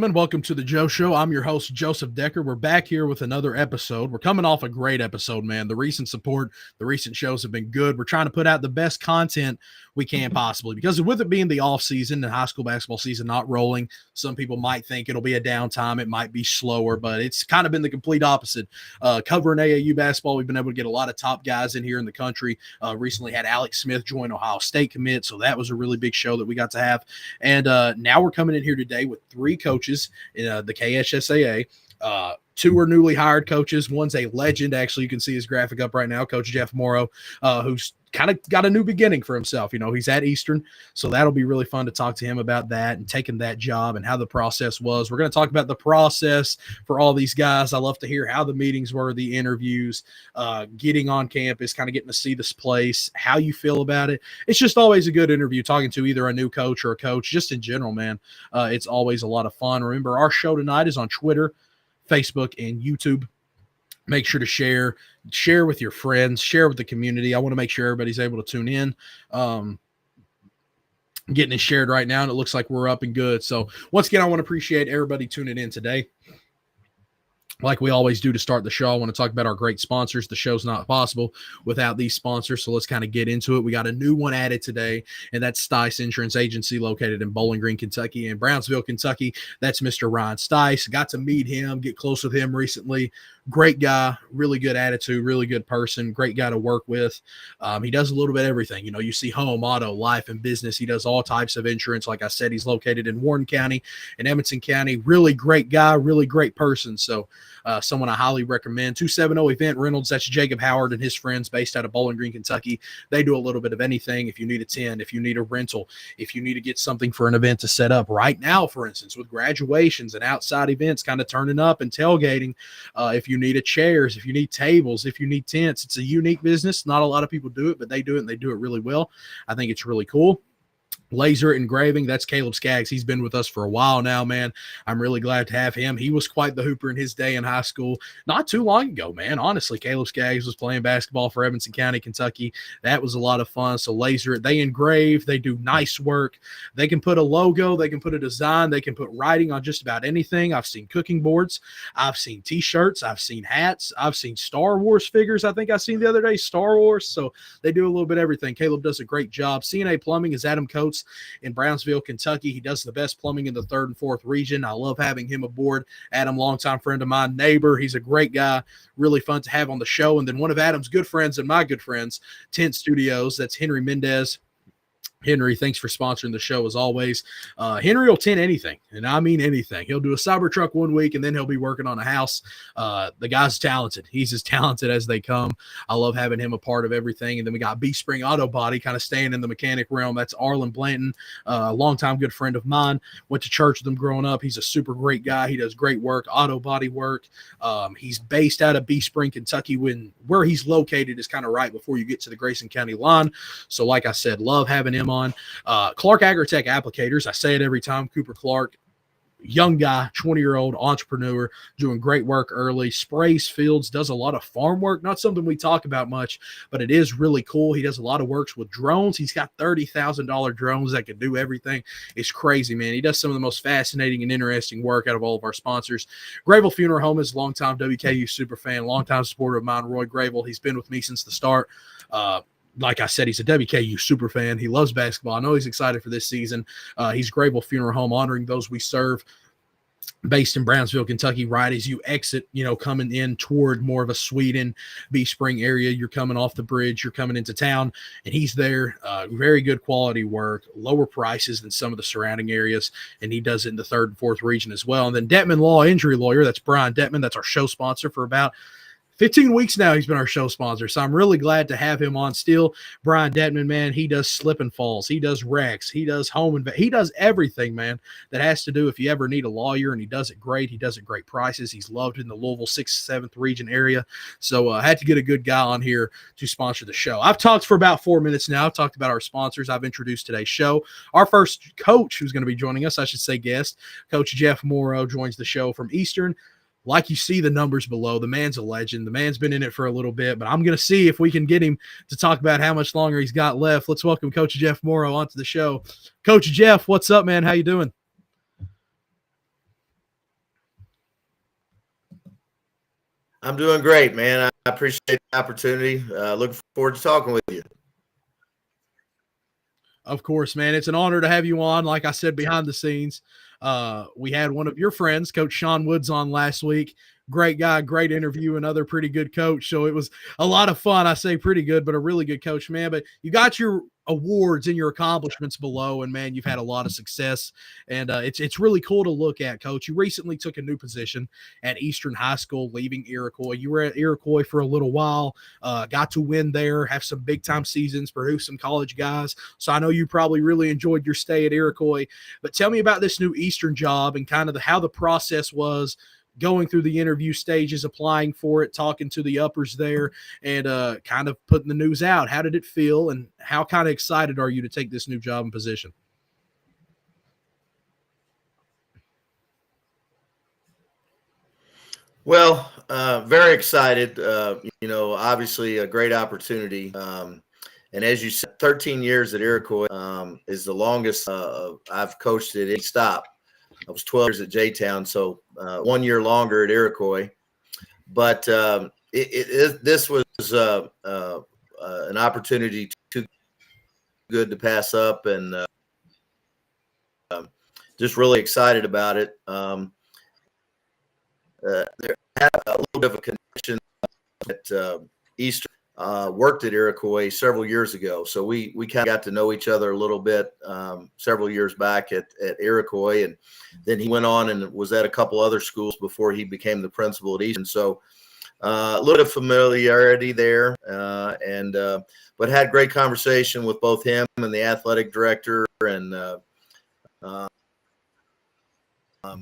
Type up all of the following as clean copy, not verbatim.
gentlemen, welcome to the Joe Show. I'm your host, Joseph Decker. We're back here with another episode. We're coming off a great episode, man. The recent support, the recent shows have been good. We're trying to put out the best content we can possibly, because with it being the off season and high school basketball season not rolling, some people might think it'll be a downtime. It might be slower, but it's kind of been the complete opposite. Covering AAU basketball, we've been able to get a lot of top guys in here in the country. Recently had Alex Smith join Ohio State commit, so that was a really big show that we got to have. And now we're coming in here today with three coaches in the KHSAA. Two are newly hired coaches. One's a legend. Actually, you can see his graphic up right now, Coach Jeff Morrow, who's kind of got a new beginning for himself. You know, he's at Eastern, so that'll be really fun to talk to him about that and taking that job and how the process was. We're going to talk about the process for all these guys. I love to hear how the meetings were, the interviews, getting on campus, kind of getting to see this place, how you feel about it. It's just always a good interview talking to either a new coach or a coach, just in general, man. It's always a lot of fun. Remember, our show tonight is on Twitter, Facebook, and YouTube. Make sure to share with your friends, share with the community. I want to make sure everybody's able to tune in. Getting it shared right now, and it looks like we're up and good. So once again, I want to appreciate everybody tuning in today. Like we always do to start the show, I want to talk about our great sponsors. The show's not possible without these sponsors, so let's kind of get into it. We got a new one added today, and that's Stice Insurance Agency, located in Bowling Green, Kentucky, and Brownsville, Kentucky. That's Mr. Ryan Stice. Got to meet him, get close with him recently. Great guy, really good attitude, really good person, great guy to work with. He does a little bit of everything. You know, you see home, auto, life, and business. He does all types of insurance. Like I said, he's located in Warren County and Edmonson County. Really great guy, really great person. So someone I highly recommend. 270 Event Reynolds, that's Jacob Howard and his friends based out of Bowling Green, Kentucky. They do a little bit of anything. If you need a tent, if you need a rental, if you need to get something for an event to set up right now, for instance, with graduations and outside events kind of turning up and tailgating, if you need a chairs, if you need tables, if you need tents, it's a unique business. Not a lot of people do it, but they do it, and they do it really well. I think it's really cool. Laser engraving, that's Caleb Skaggs. He's been with us for a while now, man. I'm really glad to have him. He was quite the hooper in his day in high school not too long ago, man. Honestly, Caleb Skaggs was playing basketball for Edmonson County, Kentucky. That was a lot of fun. So Laser, they engrave, they do nice work. They can put a logo, they can put a design, they can put writing on just about anything. I've seen cooking boards, I've seen t-shirts, I've seen hats, I've seen Star Wars figures. I think I seen the other day, Star Wars. So they do a little bit of everything. Caleb does a great job. CNA Plumbing is Adam Coates in Brownsville, Kentucky. He does the best plumbing in the 3rd and 4th region. I love having him aboard. Adam, longtime friend of mine, neighbor. He's a great guy, really fun to have on the show. And then one of Adam's good friends and my good friends, Tent Studios, that's Henry Mendez. Henry, thanks for sponsoring the show as always. Henry will tent anything, and I mean anything. He'll do a Cybertruck one week, and then he'll be working on a house. The guy's talented. He's as talented as they come. I love having him a part of everything. And then we got B Spring Auto Body, kind of staying in the mechanic realm. That's Arlen Blanton, a longtime good friend of mine. Went to church with him growing up. He's a super great guy. He does great work, auto body work. He's based out of B Spring, Kentucky. Where he's located is kind of right before you get to the Grayson County line. So like I said, love having him on. Clark Agritech Applicators, I say it every time. Cooper Clark, young guy, 20-year-old entrepreneur, doing great work early, sprays fields, does a lot of farm work. Not something we talk about much, but it is really cool. He does a lot of works with drones. He's got $30,000 drones that can do everything. It's crazy, man. He does some of the most fascinating and interesting work out of all of our sponsors. Grable Funeral Home is a longtime WKU super fan, longtime supporter of mine, Roy Grable. He's been with me since the start. Like I said, he's a WKU super fan. He loves basketball. I know he's excited for this season. He's Grable Funeral Home, honoring those we serve, based in Brownsville, Kentucky, right as you exit, coming in toward more of a Sweden, B Spring area. You're coming off the bridge, you're coming into town, and he's there. Very good quality work, lower prices than some of the surrounding areas, and he does it in the 3rd and 4th region as well. And then Detman Law Injury Lawyer, that's Brian Detman. That's our show sponsor for about 15 weeks now. He's been our show sponsor, so I'm really glad to have him on still. Brian Detman, man, he does slip and falls. He does wrecks. He does he does everything, man, that has to do if you ever need a lawyer, and he does it great. He does it great prices. He's loved in the Louisville 6th, 7th region area. So I had to get a good guy on here to sponsor the show. I've talked for about 4 minutes now. I've talked about our sponsors. I've introduced today's show. Our first coach who's going to be joining us, I should say guest, Coach Jeff Morrow, joins the show from Eastern. Like you see the numbers below, the man's a legend. The man's been in it for a little bit, but I'm going to see if we can get him to talk about how much longer he's got left. Let's welcome Coach Jeff Morrow onto the show. Coach Jeff, what's up, man? How you doing? I'm doing great, man. I appreciate the opportunity. Looking forward to talking with you. Of course, man. It's an honor to have you on. Like I said, behind the scenes, we had one of your friends, Coach Sean Woods, on last week. Great guy, great interview, another pretty good coach. So it was a lot of fun. I say pretty good, but a really good coach, man. But you got your awards and your accomplishments below, and man, you've had a lot of success, and it's really cool to look at, Coach. You recently took a new position at Eastern High School, leaving Iroquois. You were at Iroquois for a little while, got to win there, have some big time seasons, produce some college guys. So I know you probably really enjoyed your stay at Iroquois. But tell me about this new Eastern job and kind of how the process was going through the interview stages, applying for it, talking to the uppers there, and kind of putting the news out. How did it feel, and how kind of excited are you to take this new job and position? Well, very excited. Obviously a great opportunity. And as you said, 13 years at Iroquois is the longest I've coached at any stop. I was 12 years at J-Town, so 1 year longer at Iroquois. But this was an opportunity too good to pass up, and just really excited about it. There had a little bit of a connection at Eastern. Worked at Iroquois several years ago, so we kind of got to know each other a little bit several years back at Iroquois, and then he went on and was at a couple other schools before he became the principal at Eastern. So a little bit of familiarity there, but had great conversation with both him and the athletic director, and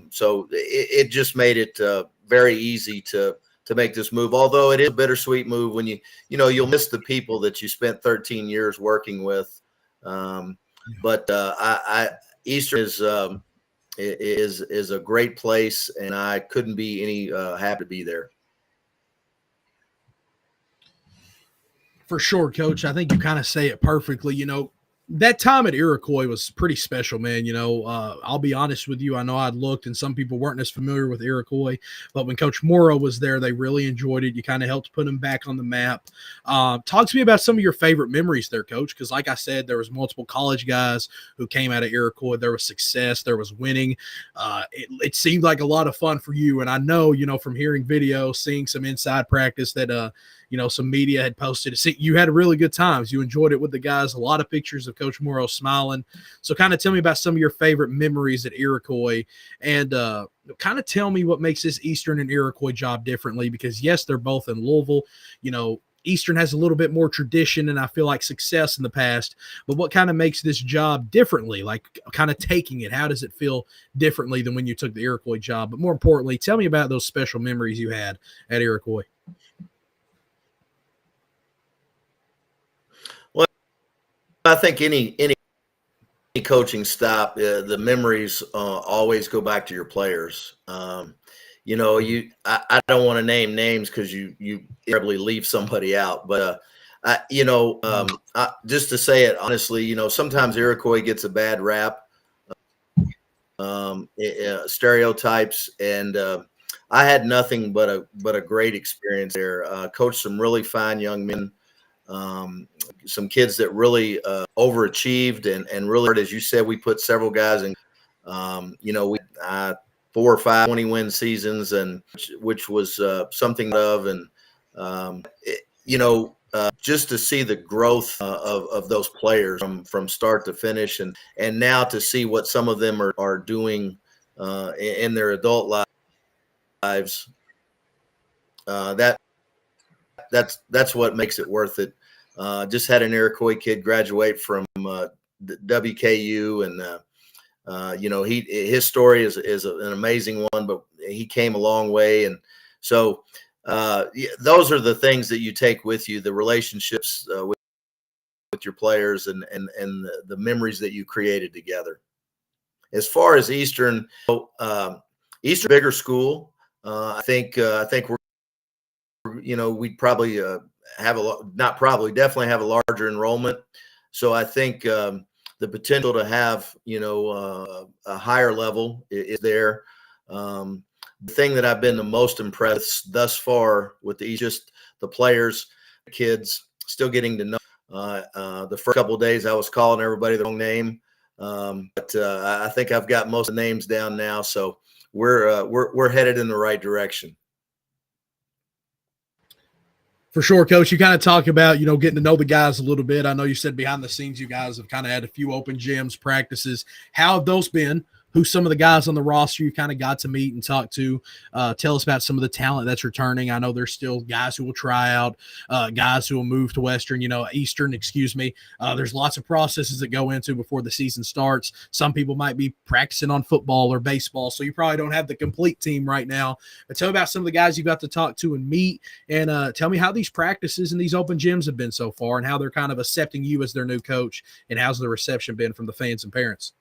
so it just made it very easy to make this move. Although it is a bittersweet move when you'll miss the people that you spent 13 years working with. But Eastern is a great place, and I couldn't be any happy to be there. For sure, Coach. I think you kind of say it perfectly. That time at Iroquois was pretty special, man. I'll be honest with you. I know I'd looked, and some people weren't as familiar with Iroquois, but when Coach Morrow was there, they really enjoyed it. You kind of helped put them back on the map. Talk to me about some of your favorite memories there, Coach, because like I said, there was multiple college guys who came out of Iroquois. There was success. There was winning. It seemed like a lot of fun for you, and I know, from hearing videos, seeing some inside practice that some media had posted. You had really good times. You enjoyed it with the guys. A lot of pictures of Coach Morrow smiling. So kind of tell me about some of your favorite memories at Iroquois, and kind of tell me what makes this Eastern and Iroquois job differently, because yes, they're both in Louisville. Eastern has a little bit more tradition and I feel like success in the past, but what kind of makes this job differently? Like kind of taking it, how does it feel differently than when you took the Iroquois job? But more importantly, tell me about those special memories you had at Iroquois. I think any coaching stop, the memories always go back to your players. I don't want to name names because you probably leave somebody out, but just to say it honestly, sometimes Iroquois gets a bad rap, stereotypes, and I had nothing but a great experience there. Coached some really fine young men. Some kids that really overachieved and really, as you said, we put several guys in, we 4 or 5 20-win seasons, and which was something of, and just to see the growth of those players from start to finish, and now to see what some of them are doing in their adult lives, that's what makes it worth it. Just had an Iroquois kid graduate from WKU, and his story is an amazing one, but he came a long way, and so those are the things that you take with you: the relationships with your players, and the memories that you created together. As far as Eastern, Eastern bigger school. I think we'd probably definitely have a larger enrollment. So I think the potential to have, a higher level is there. The thing that I've been the most impressed thus far with just the players, the kids, still getting to know. The first couple of days I was calling everybody the wrong name, but I think I've got most of the names down now, so we're headed in the right direction. For sure, Coach. You kind of talk about, getting to know the guys a little bit. I know you said behind the scenes you guys have kind of had a few open gyms, practices. How have those been? Who's some of the guys on the roster you kind of got to meet and talk to? Tell us about some of the talent that's returning. I know there's still guys who will try out, guys who will move to Eastern, excuse me. There's lots of processes that go into before the season starts. Some people might be practicing on football or baseball, so you probably don't have the complete team right now. But tell me about some of the guys you got to talk to and meet, and tell me how these practices and these open gyms have been so far and how they're kind of accepting you as their new coach, and how's the reception been from the fans and parents?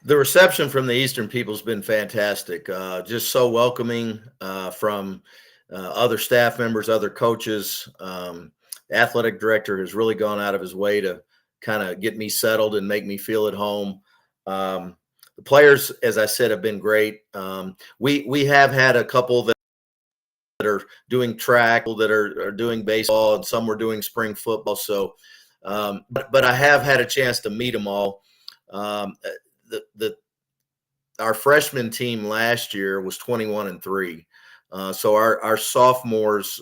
The reception from the Eastern people has been fantastic. Just so welcoming from other staff members, other coaches. The athletic director has really gone out of his way to kind of get me settled and make me feel at home. The players, as I said, have been great. We have had a couple that are doing track, that are doing baseball, and some were doing spring football. So, but I have had a chance to meet them all. Our freshman team last year was 21-3. So our sophomores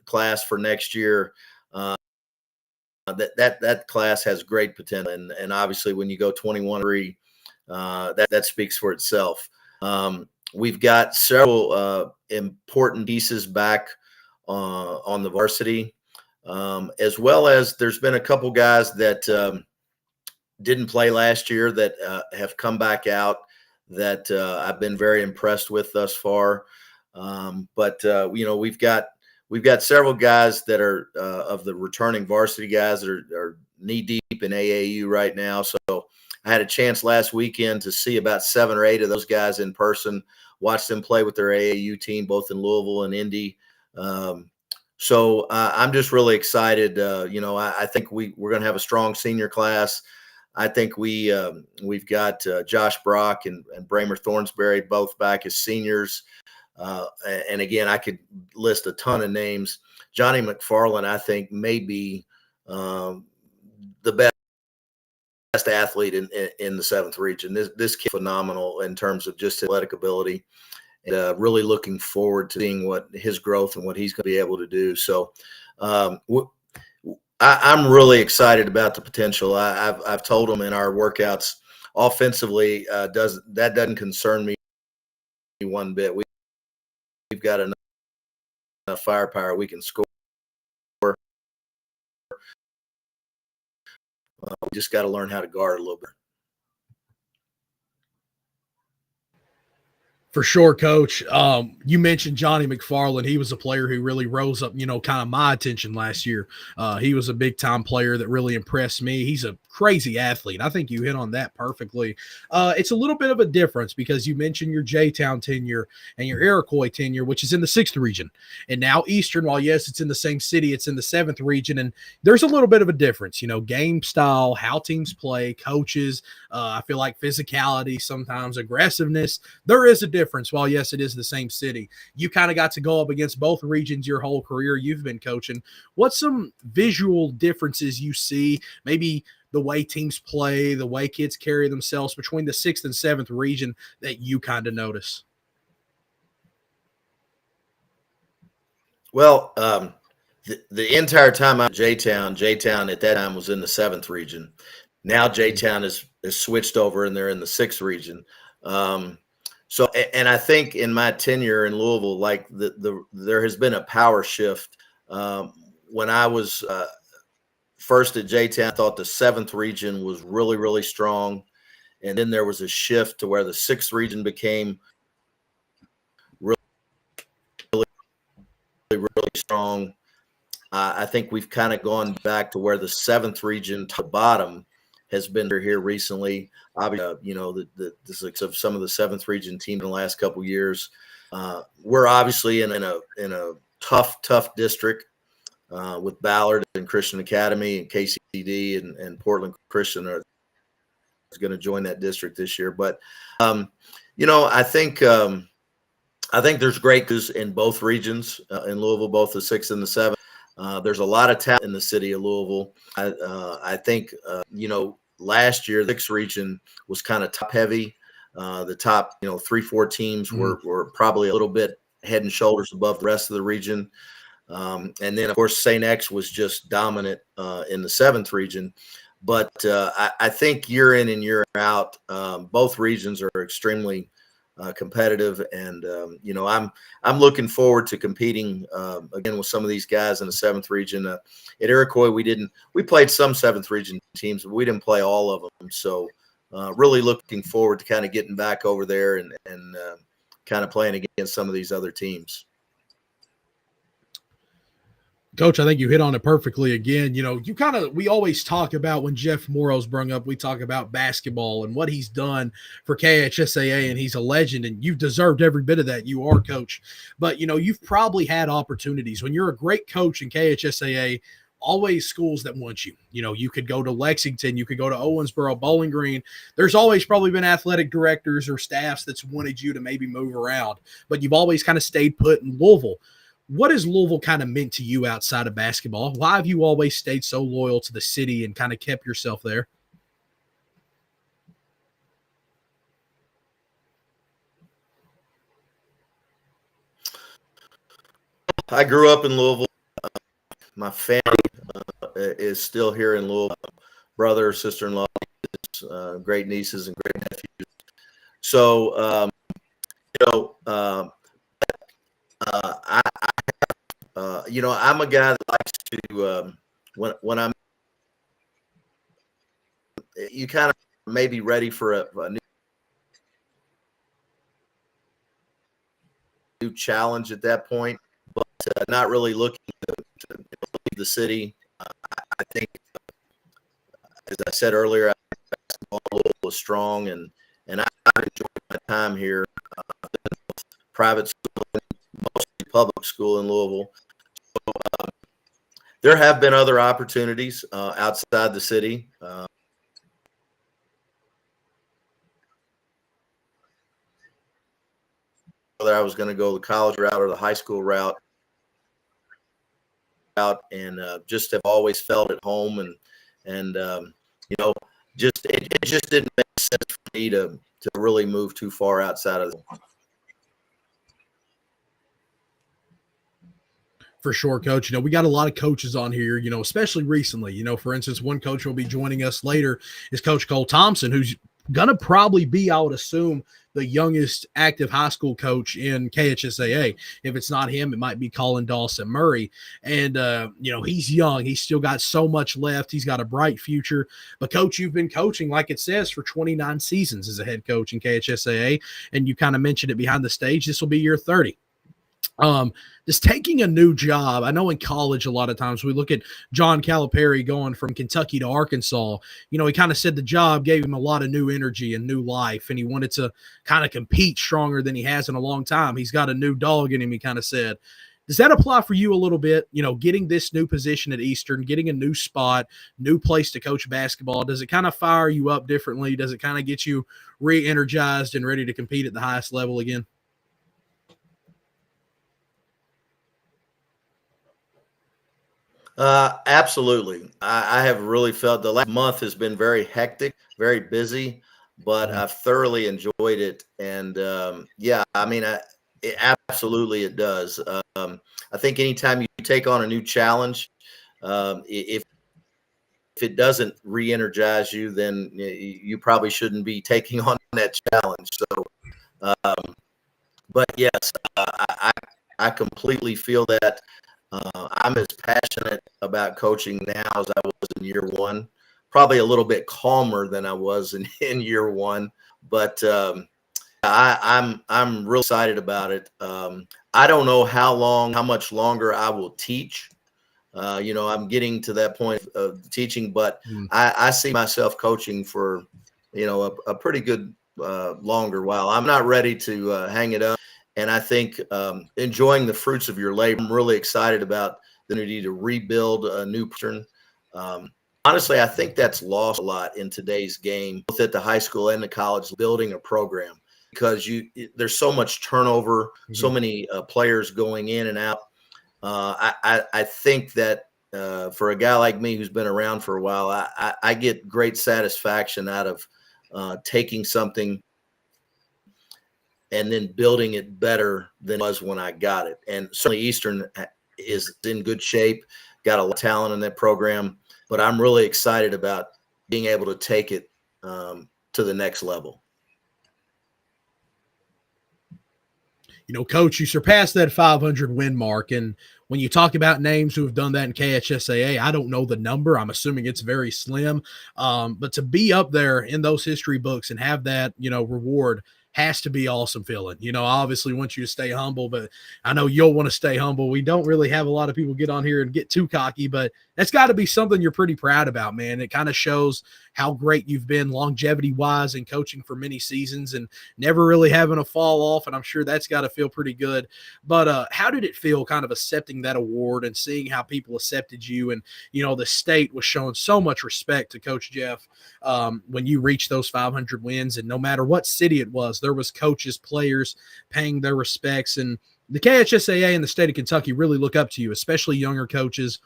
class for next year, that class has great potential, and obviously when you go 21-3, that speaks for itself. We've got several important pieces back on the varsity, as well as there's been a couple guys that didn't play last year that have come back out that I've been very impressed with thus far. But we've got several guys that are of the returning varsity guys that are knee deep in AAU right now. So I had a chance last weekend to see about 7 or 8 of those guys in person, watch them play with their AAU team, both in Louisville and Indy. So I'm just really excited. I think we're going to have a strong senior class. I think we've got Josh Brock and Bramer Thornsberry both back as seniors. And again, I could list a ton of names. Johnny McFarland, I think, may be the best athlete in the 7th region. This kid is phenomenal in terms of just athletic ability. And really looking forward to seeing what his growth and what he's going to be able to do. So I'm really excited about the potential. I've told him in our workouts, offensively, doesn't concern me one bit. We've got enough firepower. We can score. We just got to learn how to guard a little bit. For sure, Coach. You mentioned Johnny McFarland. He was a player who really rose up, kind of my attention last year. He was a big-time player that really impressed me. He's a crazy athlete. I think you hit on that perfectly. It's a little bit of a difference because you mentioned your J-Town tenure and your Iroquois tenure, which is in the 6th region. And now Eastern, while yes, it's in the same city, it's in the 7th region. And there's a little bit of a difference, game style, how teams play, coaches. I feel like physicality, sometimes aggressiveness. There is a difference. While yes, it is the same city. You kind of got to go up against both regions your whole career you've been coaching. What's some visual differences you see, maybe the way teams play, the way kids carry themselves between the 6th and 7th region that you kind of notice? Well, the entire time I'm J-Town at that time was in the 7th region. Now J-Town is switched over and they're in the 6th region. So, and I think in my tenure in Louisville, like there has been a power shift. When I was first at J-Town, I thought the 7th region was really, really strong. And then there was a shift to where the 6th region became really, really strong. I think we've kind of gone back to where the 7th region to the bottom has been here recently. Obviously, the success of some of the 7th region teams in the last couple of years. We're obviously in a tough district with Ballard and Christian Academy and KCD and Portland Christian are going to join that district this year. But I think I think there's great coaches in both regions in Louisville, both the 6 and the 7. There's a lot of talent in the city of Louisville. I think, last year, the 6 region was kind of top heavy. The top, 3-4 teams were probably a little bit head and shoulders above the rest of the region. And then, of course, St. X was just dominant in the 7th region. But I think year in and year out, both regions are extremely competitive, and I'm looking forward to competing again with some of these guys in the 7th region. At Iroquois, we played some 7th region teams, but we didn't play all of them. So really looking forward to kind of getting back over there and kind of playing against some of these other teams. Coach, I think you hit on it perfectly again. We always talk about, when Jeff Morrow's brung up, we talk about basketball and what he's done for KHSAA, and he's a legend, and you've deserved every bit of that. You are, Coach. But, you've probably had opportunities when you're a great coach in KHSAA, always schools that want you. You could go to Lexington, you could go to Owensboro, Bowling Green. There's always probably been athletic directors or staffs that's wanted you to maybe move around, but you've always kind of stayed put in Louisville. What has Louisville kind of meant to you outside of basketball? Why have you always stayed so loyal to the city and kind of kept yourself there? I grew up in Louisville. My family is still here in Louisville. Brother, sister-in-law, great nieces and great nephews. So, I'm a guy that likes to, when I'm, you kind of maybe ready for a new challenge at that point, but not really looking to leave the city. I think, as I said earlier, basketball was strong, and I enjoyed my time here. Private school, mostly public school in Louisville. So, there have been other opportunities outside the city. Whether I was going to go the college route or the high school route, and just have always felt at home, and it just didn't make sense for me to really move too far outside of the. For sure, Coach. We got a lot of coaches on here, especially recently. For instance, one coach will be joining us later is Coach Cole Thompson, who's going to probably be, I would assume, the youngest active high school coach in KHSAA. If it's not him, it might be Colin Dawson Murray. And, he's young. He's still got so much left. He's got a bright future. But, Coach, you've been coaching, like it says, for 29 seasons as a head coach in KHSAA. And you kind of mentioned it behind the stage. This will be year 30. Just taking a new job. I know in college, a lot of times we look at John Calipari going from Kentucky to Arkansas. He kind of said the job gave him a lot of new energy and new life, and he wanted to kind of compete stronger than he has in a long time. He's got a new dog in him, he kind of said. Does that apply for you a little bit? Getting this new position at Eastern, getting a new spot, new place to coach basketball, does it kind of fire you up differently? Does it kind of get you re-energized and ready to compete at the highest level again? Absolutely. I have really felt the last month has been very hectic, very busy, but I've thoroughly enjoyed it. And absolutely it does. I think anytime you take on a new challenge, if it doesn't re-energize you, then you probably shouldn't be taking on that challenge. So, but yes, I completely feel that. I'm as passionate about coaching now as I was in year one, probably a little bit calmer than I was in year one, but I'm real excited about it. I don't know how much longer I will teach. I'm getting to that point of teaching, but I see myself coaching for, a pretty good longer while. I'm not ready to hang it up. And I think enjoying the fruits of your labor. I'm really excited about the need to rebuild a new pattern. Honestly, I think that's lost a lot in today's game, both at the high school and the college, building a program. because there's so much turnover, so Mhm. many players going in and out. I think that for a guy like me who's been around for a while, I get great satisfaction out of taking something and then building it better than it was when I got it. And certainly Eastern is in good shape, got a lot of talent in that program, but I'm really excited about being able to take it to the next level. Coach, you surpassed that 500 win mark. And when you talk about names who have done that in KHSAA, I don't know the number. I'm assuming it's very slim. But to be up there in those history books and have that, reward has to be awesome feeling. I obviously want you to stay humble, but I know you'll want to stay humble. We don't really have a lot of people get on here and get too cocky, but that's got to be something you're pretty proud about, man. It kind of shows how great you've been longevity wise and coaching for many seasons and never really having a fall off. And I'm sure that's got to feel pretty good. But how did it feel kind of accepting that award and seeing how people accepted you? And, the state was showing so much respect to Coach Jeff when you reached those 500 wins. And no matter what city it was, there was coaches, players paying their respects. And the KHSAA and the state of Kentucky really look up to you, especially younger coaches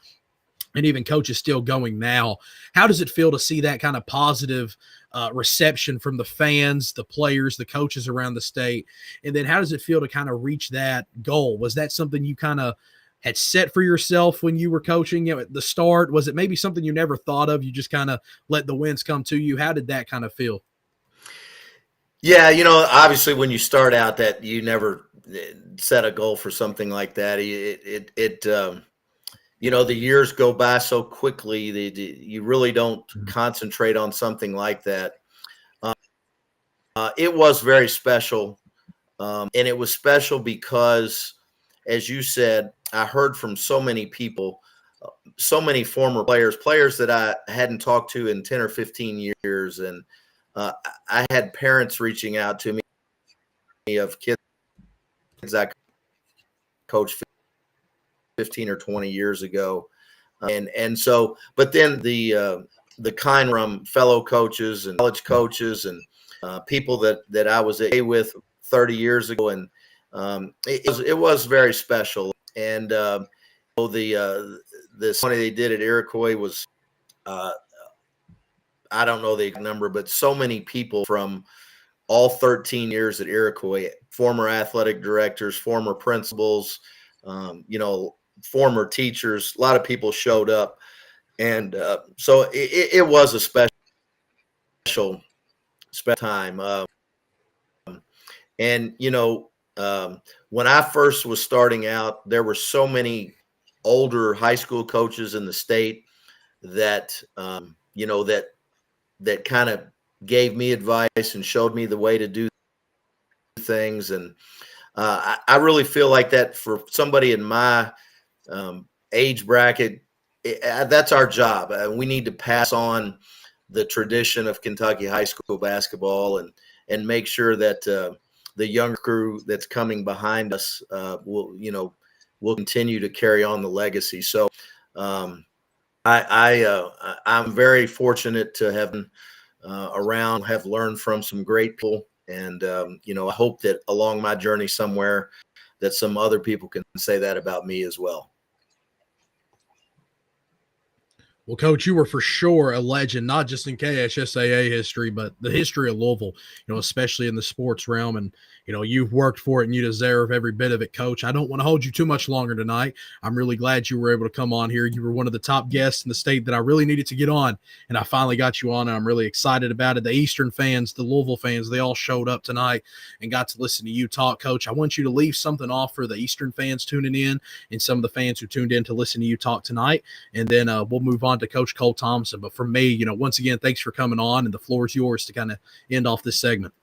and even coaches still going now. How does it feel to see that kind of positive reception from the fans, the players, the coaches around the state? And then how does it feel to kind of reach that goal? Was that something you kind of had set for yourself when you were coaching at the start? Was it maybe something you never thought of? You just kind of let the wins come to you? How did that kind of feel? Yeah, obviously when you start out that you never set a goal for something like that. The years go by so quickly. You really don't concentrate on something like that. It was very special. And it was special because, as you said, I heard from so many people, so many former players that I hadn't talked to in 10 or 15 years. And I had parents reaching out to me of kids I coached 15 or 20 years ago. And so, but then the kind from fellow coaches and college coaches and people that I was with 30 years ago. And it was very special. And the money they did at Iroquois was, I don't know the exact number, but so many people from all 13 years at Iroquois, former athletic directors, former principals, former teachers, a lot of people showed up. And so it was a special time. When I first was starting out, there were so many older high school coaches in the state that, that kind of gave me advice and showed me the way to do things. And I really feel like that for somebody in my age bracket, that's our job. We need to pass on the tradition of Kentucky high school basketball and make sure that the young crew that's coming behind us will continue to carry on the legacy. So I'm very fortunate to have been around, have learned from some great people. And, I hope that along my journey somewhere that some other people can say that about me as well. Well, Coach, you were for sure a legend, not just in KHSAA history, but the history of Louisville, especially in the sports realm. And, you've worked for it and you deserve every bit of it, Coach. I don't want to hold you too much longer tonight. I'm really glad you were able to come on here. You were one of the top guests in the state that I really needed to get on, and I finally got you on, and I'm really excited about it. The Eastern fans, the Louisville fans, they all showed up tonight and got to listen to you talk, Coach. I want you to leave something off for the Eastern fans tuning in and some of the fans who tuned in to listen to you talk tonight, and then we'll move on to Coach Cole Thompson. But for me, once again, thanks for coming on, and the floor is yours to kind of end off this segment.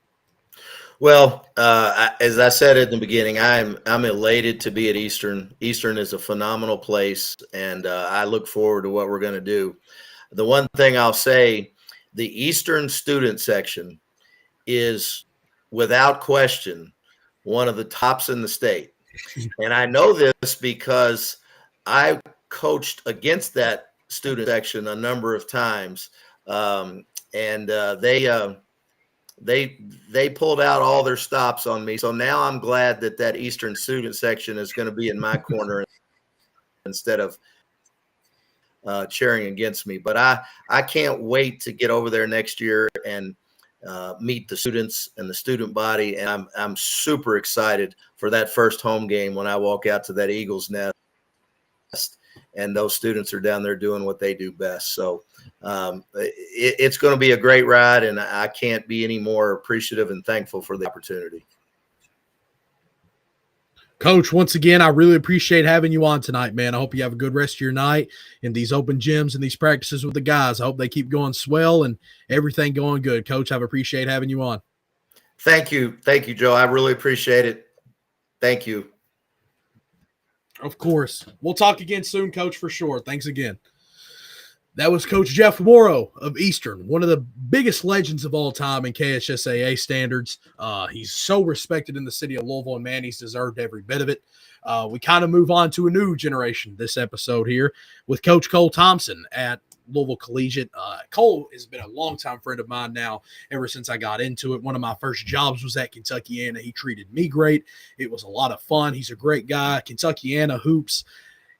Well, as I said at the beginning, I'm elated to be at Eastern. Eastern is a phenomenal place, and I look forward to what we're going to do. The one thing I'll say, the Eastern student section is, without question, one of the tops in the state. And I know this because I coached against that student section a number of times, and they pulled out all their stops on me. So now I'm glad that Eastern student section is going to be in my corner instead of cheering against me. But I can't wait to get over there next year and meet the students and the student body. And I'm super excited for that first home game when I walk out to that Eagles nest and those students are down there doing what they do best. So it's going to be a great ride, and I can't be any more appreciative and thankful for the opportunity. Coach, once again, I really appreciate having you on tonight, man. I hope you have a good rest of your night in these open gyms and these practices with the guys. I hope they keep going swell and everything going good. Coach, I've appreciated having you on. Thank you. Thank you, Joe. I really appreciate it. Thank you. Of course. We'll talk again soon, Coach, for sure. Thanks again. That was Coach Jeff Morrow of Eastern, one of the biggest legends of all time in KHSAA standards. He's so respected in the city of Louisville, and man, he's deserved every bit of it. We kind of move on to a new generation this episode here with Coach Cole Thompson at Louisville Collegiate. Cole has been a longtime friend of mine now ever since I got into it. One of my first jobs was at Kentuckiana. He treated me great. It was a lot of fun. He's a great guy. Kentuckiana hoops,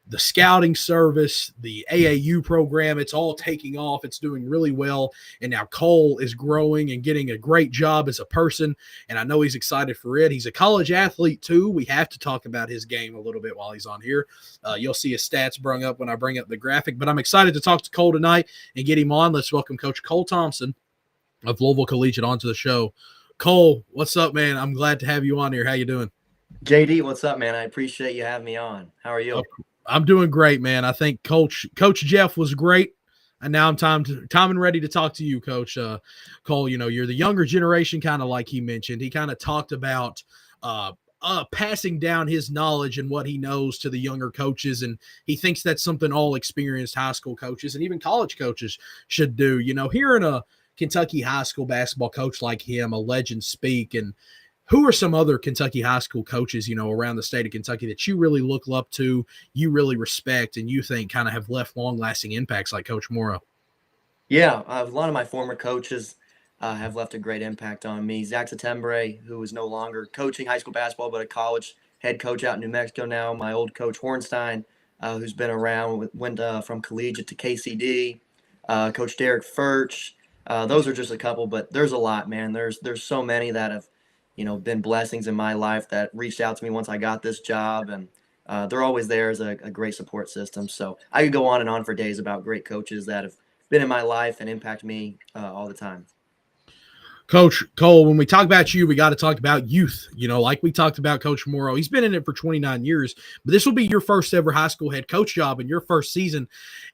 the scouting service, the AAU program, it's all taking off. It's doing really well. And now Cole is growing and getting a great job as a person. And I know he's excited for it. He's a college athlete too. We have to talk about his game a little bit while he's on here. You'll see his stats brung up when I bring up the graphic. But I'm excited to talk to Cole tonight and get him on. Let's welcome Coach Cole Thompson of Louisville Collegiate onto the show. Cole, what's up, man? I'm glad to have you on here. How you doing? JD, what's up, man? I appreciate you having me on. How are you? I'm doing great, man. I think Coach Jeff was great, and now I'm time and ready to talk to you, Coach Cole. You know, you're the younger generation, kind of like he mentioned. He kind of talked about passing down his knowledge and what he knows to the younger coaches, and he thinks that's something all experienced high school coaches and even college coaches should do. You know, hearing a Kentucky high school basketball coach like him, a legend, speak, and who are some other Kentucky high school coaches, you know, around the state of Kentucky that you really look up to, you really respect, and you think kind of have left long-lasting impacts like Coach Morrow? Yeah, a lot of my former coaches have left a great impact on me. Zach Satembre, who is no longer coaching high school basketball, but a college head coach out in New Mexico now. My old coach Hornstein, who's been around, went from collegiate to KCD. Coach Derek Furch. Those are just a couple, but there's a lot, man. There's so many that have, you know, been blessings in my life that reached out to me once I got this job, and they're always there as a great support system. So I could go on and on for days about great coaches that have been in my life and impact me all the time. Coach Cole, when we talk about you, we got to talk about youth. You know, like we talked about Coach Morrow. He's been in it for 29 years, but this will be your first ever high school head coach job in your first season.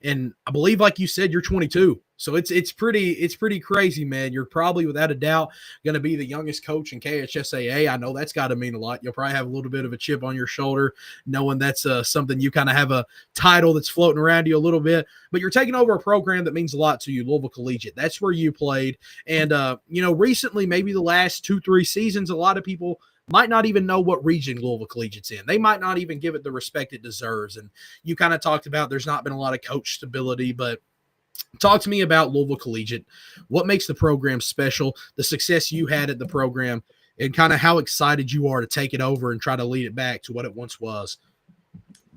And I believe, like you said, you're 22. So it's pretty crazy, man. You're probably, without a doubt, going to be the youngest coach in KHSAA. I know that's got to mean a lot. You'll probably have a little bit of a chip on your shoulder, knowing that's something you kind of have a title that's floating around you a little bit. But you're taking over a program that means a lot to you, Louisville Collegiate. That's where you played. And, you know, recently, maybe the last 2-3 seasons, a lot of people might not even know what region Louisville Collegiate's in. They might not even give it the respect it deserves. And you kind of talked about there's not been a lot of coach stability, but talk to me about Louisville Collegiate. What makes the program special, the success you had at the program, and kind of how excited you are to take it over and try to lead it back to what it once was?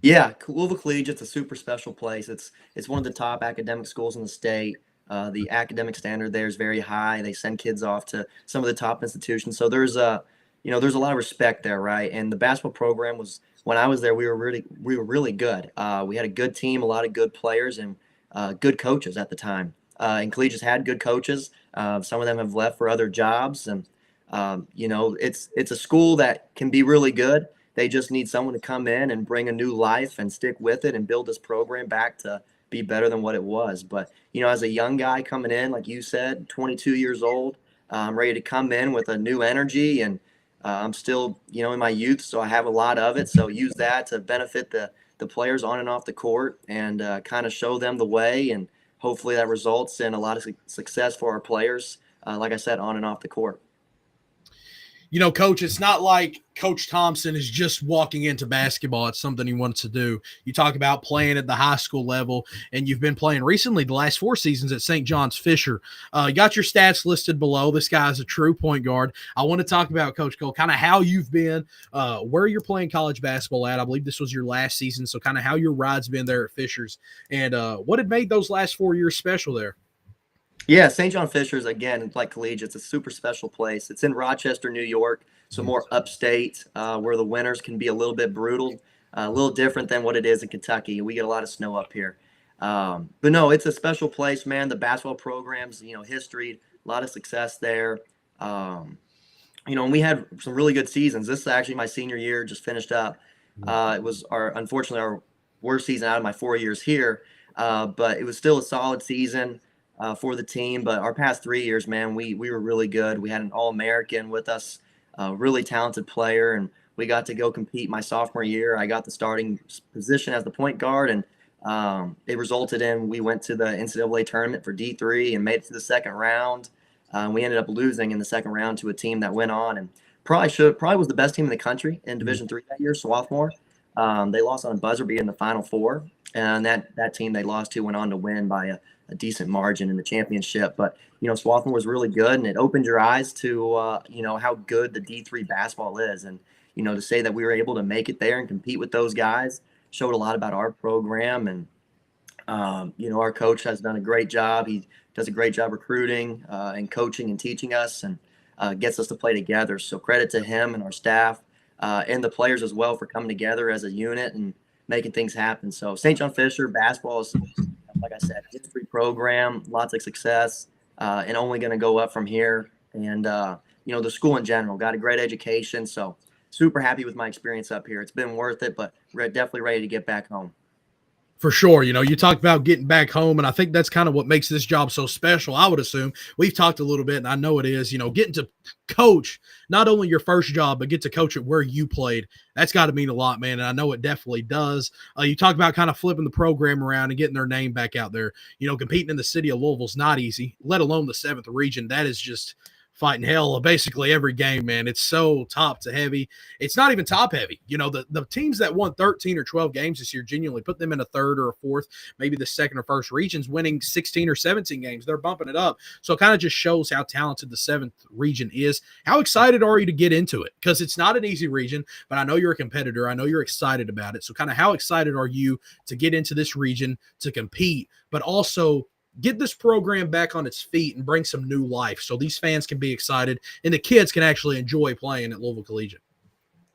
Yeah, Louisville Collegiate's a super special place. It's one of the top academic schools in the state. The academic standard there is very high. They send kids off to some of the top institutions. So there's a lot of respect there, right? And the basketball program was, when I was there, we were really good. We had a good team, a lot of good players, and good coaches at the time. And Collegiate's had good coaches. Some of them have left for other jobs, and it's a school that can be really good. They just need someone to come in and bring a new life and stick with it and build this program back to be better than what it was. But, you know, as a young guy coming in, like you said, 22 years old, I'm ready to come in with a new energy, and I'm still, you know, in my youth, so I have a lot of it. So use that to benefit the players on and off the court, and kind of show them the way. And hopefully that results in a lot of success for our players, like I said, on and off the court. Coach, it's not like Coach Thompson is just walking into basketball. It's something he wants to do. You talk about playing at the high school level, and you've been playing recently the last 4 seasons at St. John's Fisher. You got your stats listed below. This guy is a true point guard. I want to talk about, Coach Cole, kind of how you've been, where you're playing college basketball at. I believe this was your last season, so kind of how your ride's been there at Fisher's, and what had made those last 4 years special there. Yeah, St. John Fisher's, again, like collegiate, it's a super special place. It's in Rochester, New York, so more upstate, where the winters can be a little bit brutal, a little different than what it is in Kentucky. We get a lot of snow up here. But no, it's a special place, man. The basketball programs, history, a lot of success there. And we had some really good seasons. This is actually my senior year, just finished up. It was unfortunately our worst season out of my 4 years here, but it was still a solid season for the team. But our past 3 years, man, we were really good. We had an All-American with us, a really talented player, and we got to go compete my sophomore year. I got the starting position as the point guard, and it resulted in we went to the NCAA tournament for D3 and made it to the second round. We ended up losing in the second round to a team that went on and probably was the best team in the country in Division III that year, Swarthmore. They lost on a buzzer beater in the Final Four, and that team they lost to went on to win by a decent margin in the championship. But Swarthmore was really good, and it opened your eyes to how good the D3 basketball is, and to say that we were able to make it there and compete with those guys showed a lot about our program. And our coach has done a great job. He does a great job recruiting and coaching and teaching us, and gets us to play together. So credit to him and our staff and the players as well for coming together as a unit and making things happen. So St. John Fisher basketball is, like I said, history program, lots of success, and only going to go up from here. And, the school in general got a great education. So super happy with my experience up here. It's been worth it, but we're definitely ready to get back home. For sure. You talk about getting back home, and I think that's kind of what makes this job so special. I would assume we've talked a little bit, and I know it is, getting to coach not only your first job, but get to coach it where you played. That's got to mean a lot, man. And I know it definitely does. You talk about kind of flipping the program around and getting their name back out there. Competing in the city of Louisville is not easy, let alone the 7th region. That is just fighting hell basically every game, man. It's so top to heavy. It's not even top heavy. The teams that won 13 or 12 games this year genuinely put them in a 3rd or a 4th, maybe the 2nd or 1st regions, winning 16 or 17 games. They're bumping it up. So it kind of just shows how talented the 7th region is. How excited are you to get into it? Because it's not an easy region, but I know you're a competitor. I know you're excited about it. So kind of how excited are you to get into this region, to compete, but also get this program back on its feet and bring some new life so these fans can be excited and the kids can actually enjoy playing at Louisville Collegiate?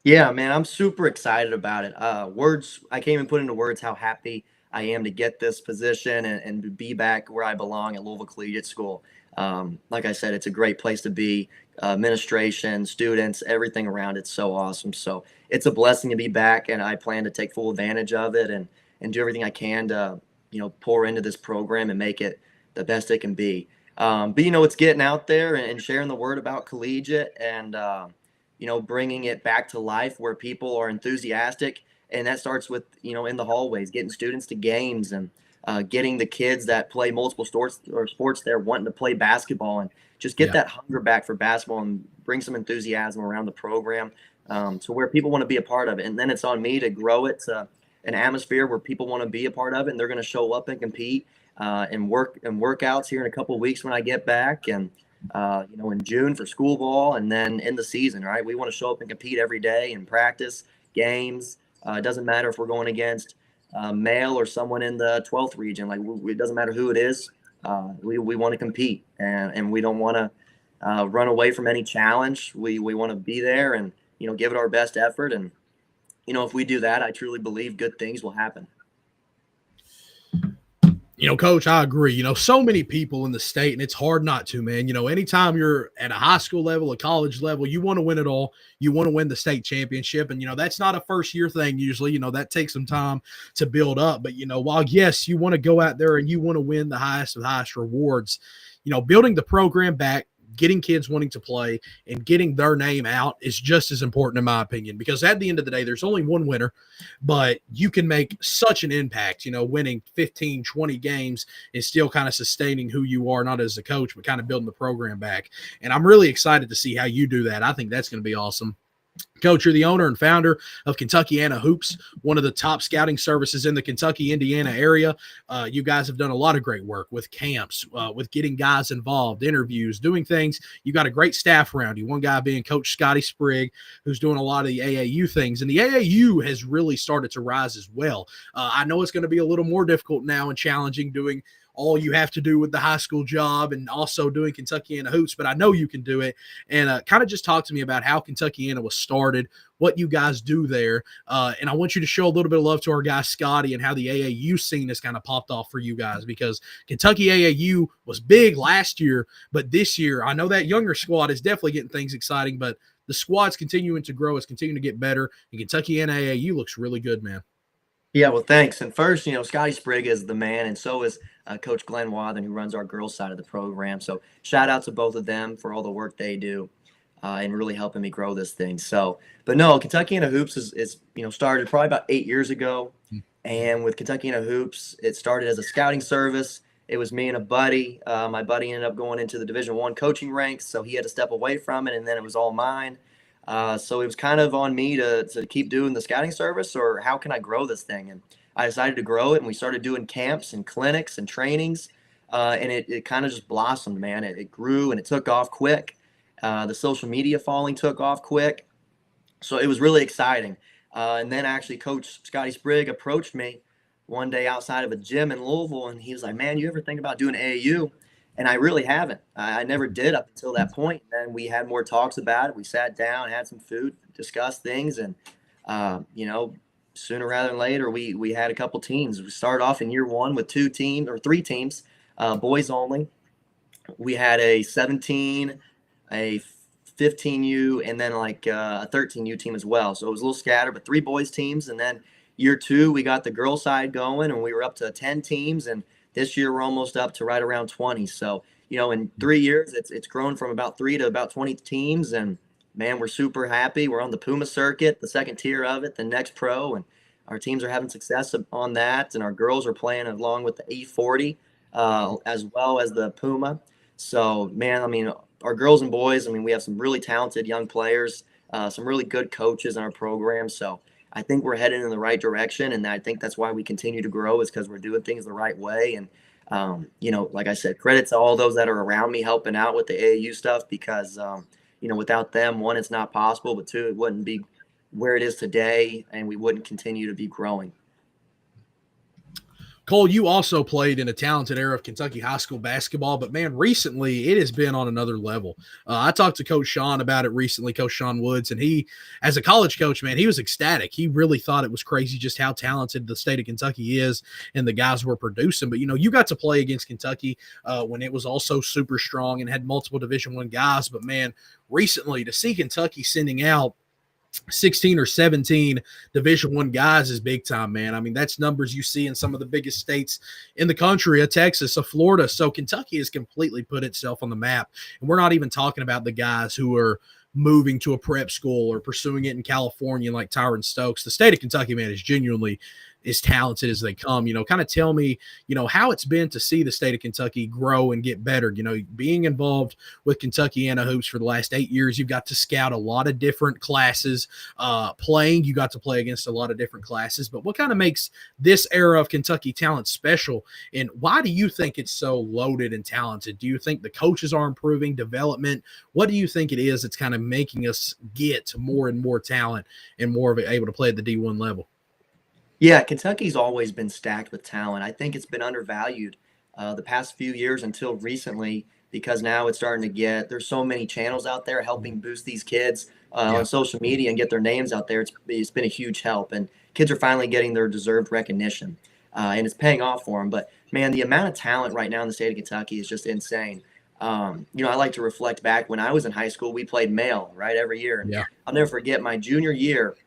Yeah, man, I'm super excited about it. Words, I can't even put into words how happy I am to get this position and to be back where I belong at Louisville Collegiate School. Like I said, it's a great place to be. Administration, students, everything around it's so awesome. So it's a blessing to be back, and I plan to take full advantage of it and do everything I can to pour into this program and make it the best it can be. But it's getting out there and sharing the word about collegiate and bringing it back to life where people are enthusiastic. And that starts with, in the hallways, getting students to games and getting the kids that play multiple sports there wanting to play basketball and just get that hunger back for basketball and bring some enthusiasm around the program to where people want to be a part of it. And then it's on me to grow it to an atmosphere where people want to be a part of it, and they're going to show up and compete and workouts here in a couple of weeks when I get back, and in June for school ball, and then in the season, right? We want to show up and compete every day and practice games. It doesn't matter if we're going against male or someone in the 12th region. It doesn't matter who it is. We want to compete, and we don't want to run away from any challenge. We want to be there and give it our best effort. And if we do that, I truly believe good things will happen. Coach, I agree. So many people in the state, and it's hard not to, man. Anytime you're at a high school level, a college level, you want to win it all. You want to win the state championship. And, that's not a first-year thing usually. That takes some time to build up. But, while, yes, you want to go out there and you want to win the highest of highest rewards, building the program back, getting kids wanting to play and getting their name out is just as important, in my opinion, because at the end of the day, there's only one winner, but you can make such an impact, winning 15, 20 games and still kind of sustaining who you are, not as a coach, but kind of building the program back. And I'm really excited to see how you do that. I think that's going to be awesome. Coach, you're the owner and founder of Kentuckiana Hoops, one of the top scouting services in the Kentucky, Indiana area. You guys have done a lot of great work with camps, with getting guys involved, interviews, doing things. You got a great staff around you. One guy being Coach Scotty Sprigg, who's doing a lot of the AAU things. And the AAU has really started to rise as well. I know it's going to be a little more difficult now and challenging doing all you have to do with the high school job and also doing Kentuckiana Hoops, but I know you can do it. And kind of just talk to me about how Kentuckiana was started, what you guys do there. And I want you to show a little bit of love to our guy Scotty and how the AAU scene has kind of popped off for you guys, because Kentucky AAU was big last year, but this year, I know that younger squad is definitely getting things exciting, but the squad's continuing to grow. It's continuing to get better. And Kentuckiana AAU looks really good, man. Yeah, well, thanks. And first, Scotty Sprigg is the man, and so is Coach Glenn Wathen, who runs our girls' side of the program. So shout out to both of them for all the work they do and really helping me grow this thing. So, but no, Kentuckiana Hoops is started probably about 8 years ago. And with Kentuckiana Hoops, it started as a scouting service. It was me and a buddy. My buddy ended up going into the Division I coaching ranks, so he had to step away from it, and then it was all mine. So it was kind of on me to keep doing the scouting service, or how can I grow this thing? And I decided to grow it, and we started doing camps and clinics and trainings, and it kind of just blossomed, man. It grew, and it took off quick. The social media following took off quick. So it was really exciting. And then actually Coach Scotty Sprigg approached me one day outside of a gym in Louisville, and he was like, man, you ever think about doing AAU? And I really haven't. I never did up until that point. And then we had more talks about it. We sat down, had some food, discussed things. And, sooner rather than later, we had a couple teams. We started off in year one with 3 teams, boys only. We had a 17, a 15U, and then like a 13U team as well. So it was a little scattered, but 3 boys teams. And then year 2, we got the girl side going, and we were up to 10 teams. And this year, we're almost up to right around 20. So, in 3 years, it's grown from about 3 to about 20 teams. And, man, we're super happy. We're on the Puma circuit, the second tier of it, the next pro. And our teams are having success on that. And our girls are playing along with the E40 as well as the Puma. So, man, our girls and boys, we have some really talented young players, some really good coaches in our program. So, I think we're headed in the right direction, and I think that's why we continue to grow, is because we're doing things the right way. And, like I said, credit to all those that are around me helping out with the AAU stuff, because, without them, 1, it's not possible, but 2, it wouldn't be where it is today, and we wouldn't continue to be growing. Cole, you also played in a talented era of Kentucky high school basketball, but, man, recently it has been on another level. I talked to Coach Sean about it recently, Coach Sean Woods, and he, as a college coach, man, he was ecstatic. He really thought it was crazy just how talented the state of Kentucky is and the guys we're producing. But, you got to play against Kentucky when it was also super strong and had multiple Division I guys. But, man, recently to see Kentucky sending out 16 or 17 Division I guys is big time, man. That's numbers you see in some of the biggest states in the country, a Texas, a Florida. So Kentucky has completely put itself on the map. And we're not even talking about the guys who are moving to a prep school or pursuing it in California like Tyron Stokes. The state of Kentucky, man, is genuinely as talented as they come. Kind of tell me, how it's been to see the state of Kentucky grow and get better. Being involved with Kentuckiana Hoops for the last 8 years, you've got to scout a lot of different classes. Playing, you got to play against a lot of different classes. But what kind of makes this era of Kentucky talent special? And why do you think it's so loaded and talented? Do you think the coaches are improving, development? What do you think it is that's kind of making us get more and more talent and more of it able to play at the D1 level? Yeah, Kentucky's always been stacked with talent. I think it's been undervalued the past few years until recently, because now it's starting to there's so many channels out there helping boost these kids on social media and get their names out there. It's been a huge help, and kids are finally getting their deserved recognition, and it's paying off for them. But, man, the amount of talent right now in the state of Kentucky is just insane. I like to reflect back when I was in high school. We played male, right, every year. Yeah. I'll never forget my junior year,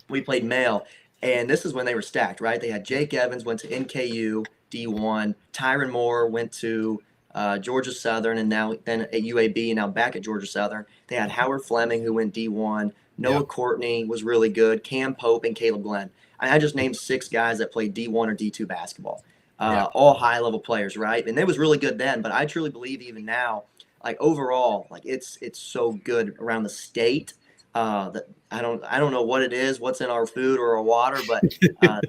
we played male. And this is when they were stacked, right? They had Jake Evans went to NKU D1, Tyron Moore went to Georgia Southern, and then at UAB, and now back at Georgia Southern. They had Howard Fleming, who went D1. Noah Courtney was really good. Cam Pope and Caleb Glenn. I just named 6 guys that played D1 or D2 basketball. All high-level players, right? And it was really good then, but I truly believe even now, like overall, like it's so good around the state that I don't know what it is, what's in our food or our water, but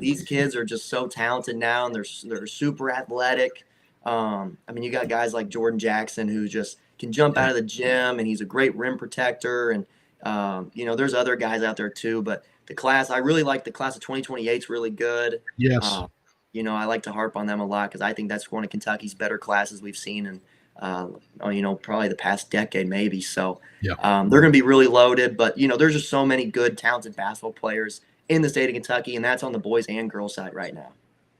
these kids are just so talented now, and they're super athletic. I mean, you got guys like Jordan Jackson who just can jump out of the gym, and he's a great rim protector, and there's other guys out there too, but I really like the class of 2028 is really good. Yes. I like to harp on them a lot because I think that's one of Kentucky's better classes we've seen in, probably the past decade maybe. So they're going to be really loaded. But, there's just so many good, talented basketball players in the state of Kentucky, and that's on the boys and girls side right now.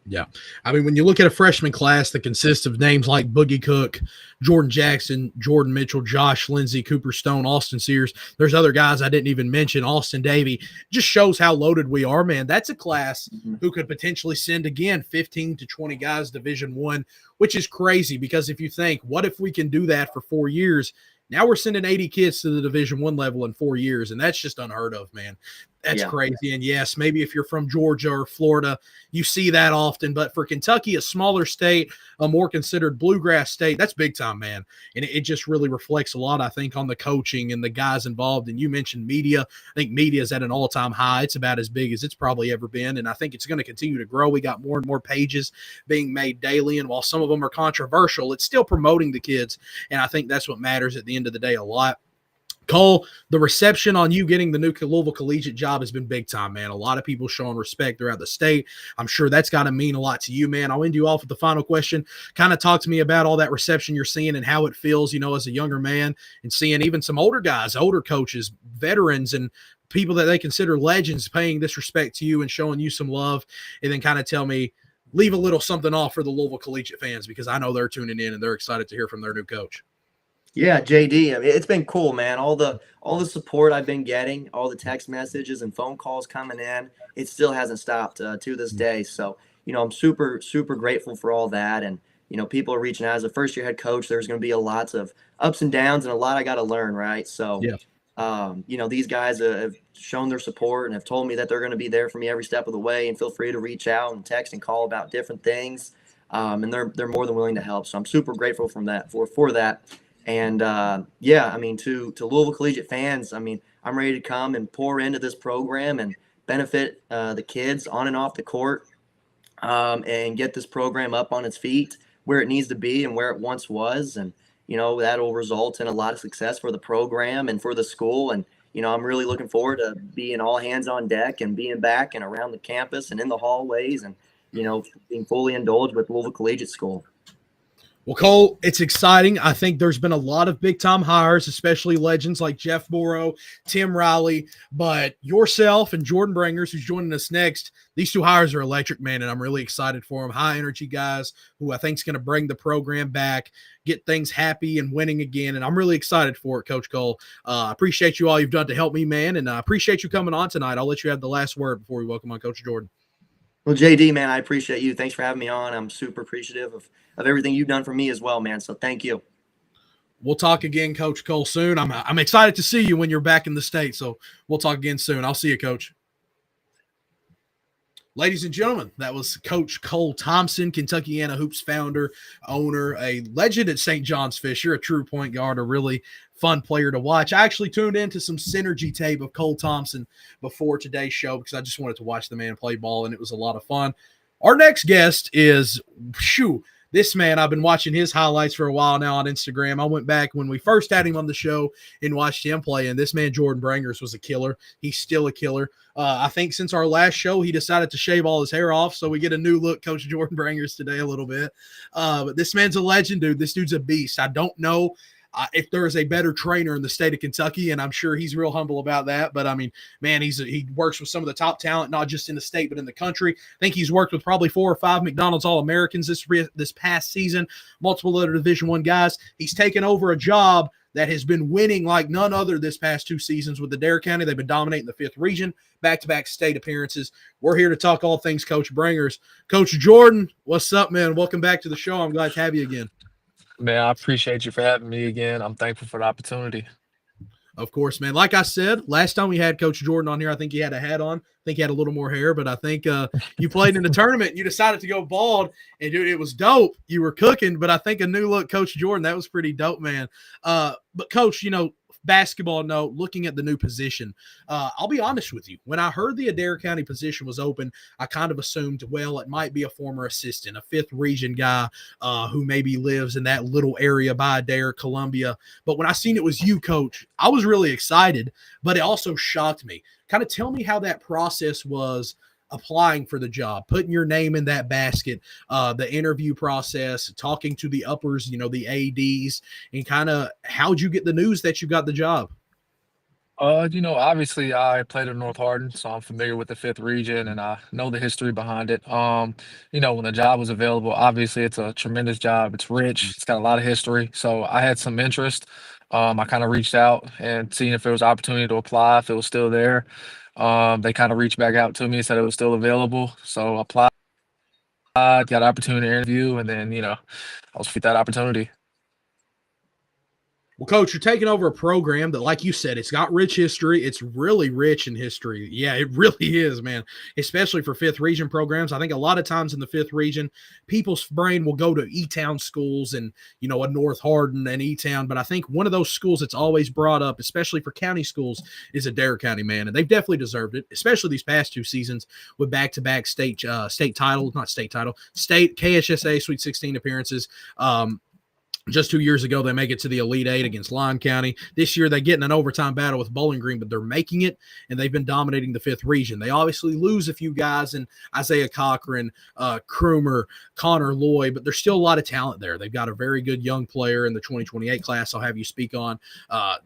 Yeah. I mean, when you look at a freshman class that consists of names like Boogie Cook, Jordan Jackson, Jordan Mitchell, Josh Lindsay, Cooper Stone, Austin Sears, there's other guys I didn't even mention, Austin Davey, just shows how loaded we are, man. That's a class who could potentially send, again, 15 to 20 guys Division I, which is crazy because if you think, what if we can do that for 4 years? Now we're sending 80 kids to the Division I level in 4 years, and that's just unheard of, man. That's crazy. And yes, maybe if you're from Georgia or Florida, you see that often. But for Kentucky, a smaller state, a more considered bluegrass state, that's big time, man. And it just really reflects a lot, I think, on the coaching and the guys involved. And you mentioned media. I think media is at an all-time high. It's about as big as it's probably ever been. And I think it's going to continue to grow. We got more and more pages being made daily. And while some of them are controversial, it's still promoting the kids. And I think that's what matters at the end of the day a lot. Cole, the reception on you getting the new Louisville Collegiate job has been big time, man. A lot of people showing respect throughout the state. I'm sure that's got to mean a lot to you, man. I'll end you off with the final question. Kind of talk to me about all that reception you're seeing and how it feels, as a younger man and seeing even some older guys, older coaches, veterans, and people that they consider legends paying this respect to you and showing you some love. And then kind of tell me, leave a little something off for the Louisville Collegiate fans because I know they're tuning in and they're excited to hear from their new coach. Yeah, JD. I mean, it's been cool, man. All the support I've been getting, all the text messages and phone calls coming in, it still hasn't stopped to this day. So, I'm super, super grateful for all that. And, people are reaching out. As a first-year head coach, there's going to be a lots of ups and downs and a lot I got to learn, right? So, these guys have shown their support and have told me that they're going to be there for me every step of the way. And feel free to reach out and text and call about different things. And they're more than willing to help. So I'm super grateful for that. And to Louisville Collegiate fans, I'm ready to come and pour into this program and benefit the kids on and off the court and get this program up on its feet where it needs to be and where it once was. And, that'll result in a lot of success for the program and for the school. And, I'm really looking forward to being all hands on deck and being back and around the campus and in the hallways and, being fully indulged with Louisville Collegiate School. Well, Cole, it's exciting. I think there's been a lot of big-time hires, especially legends like Jeff Morrow, Tim Riley, but yourself and Jordan Brangers, who's joining us next, these 2 hires are electric, man, and I'm really excited for them. High-energy guys who I think is going to bring the program back, get things happy and winning again, and I'm really excited for it, Coach Cole. I appreciate you all you've done to help me, man, and I appreciate you coming on tonight. I'll let you have the last word before we welcome on Coach Jordan. Well, JD, man, I appreciate you. Thanks for having me on. I'm super appreciative of everything you've done for me as well, man. So thank you. We'll talk again, Coach Cole, soon. I'm excited to see you when you're back in the state. So we'll talk again soon. I'll see you, Coach. Ladies and gentlemen, that was Coach Cole Thompson, Kentuckiana Hoops founder, owner, a legend at St. John's Fisher, a true point guard, a really fun player to watch. I actually tuned into some synergy tape of Cole Thompson before today's show because I just wanted to watch the man play ball, and it was a lot of fun. Our next guest is, this man, I've been watching his highlights for a while now on Instagram. I went back when we first had him on the show and watched him play, and this man, Jordan Brangers, was a killer. He's still a killer. I think since our last show, he decided to shave all his hair off, so we get a new look, Coach Jordan Brangers, today a little bit. But this man's a legend, dude. This dude's a beast. I don't know if there is a better trainer in the state of Kentucky, and I'm sure he's real humble about that. But, man, he works with some of the top talent, not just in the state but in the country. I think he's worked with probably 4 or 5 McDonald's All-Americans this past season, multiple other Division I guys. He's taken over a job that has been winning like none other this past 2 seasons with the Dare County. They've been dominating the 5th region, back-to-back state appearances. We're here to talk all things Coach Brangers. Coach Jordan, what's up, man? Welcome back to the show. I'm glad to have you again. Man, I appreciate you for having me again. I'm thankful for the opportunity. Of course, man. Like I said, last time we had Coach Jordan on here, I think he had a hat on. I think he had a little more hair, but I think you played in the tournament and you decided to go bald. And, dude, it was dope. You were cooking, but I think a new look Coach Jordan, that was pretty dope, man. But, Coach, basketball note, looking at the new position, I'll be honest with you. When I heard the Adair County position was open, I kind of assumed, well, it might be a former assistant, a fifth region guy who maybe lives in that little area by Adair, Columbia. But when I seen it was you, Coach, I was really excited, but it also shocked me. Kind of tell me how that process was applying for the job, putting your name in that basket, the interview process, talking to the uppers, the ADs, and kind of how'd you get the news that you got the job? Obviously I played at North Hardin, so I'm familiar with the fifth region and I know the history behind it. When the job was available, obviously it's a tremendous job. It's rich, it's got a lot of history. So I had some interest. I kind of reached out and seeing if there was opportunity to apply, if it was still there. They kind of reached back out to me and said it was still available. So applied, got an opportunity to interview, and then, I was with that opportunity. Well, Coach, you're taking over a program that, like you said, it's got rich history. It's really rich in history. Yeah, it really is, man, especially for fifth region programs. I think a lot of times in the fifth region, people's brain will go to E-Town schools and, a North Hardin and E-Town. But I think one of those schools that's always brought up, especially for county schools, is Adair County, man. And they've definitely deserved it, especially these past 2 seasons with back-to-back state KHSAA Sweet 16 appearances. Just 2 years ago, they make it to the Elite Eight against Lyon County. This year, they get in an overtime battle with Bowling Green, but they're making it, and they've been dominating the fifth region. They obviously lose a few guys in Isaiah Cochran, Krumer, Connor Lloyd, but there's still a lot of talent there. They've got a very good young player in the 2028 class I'll have you speak on.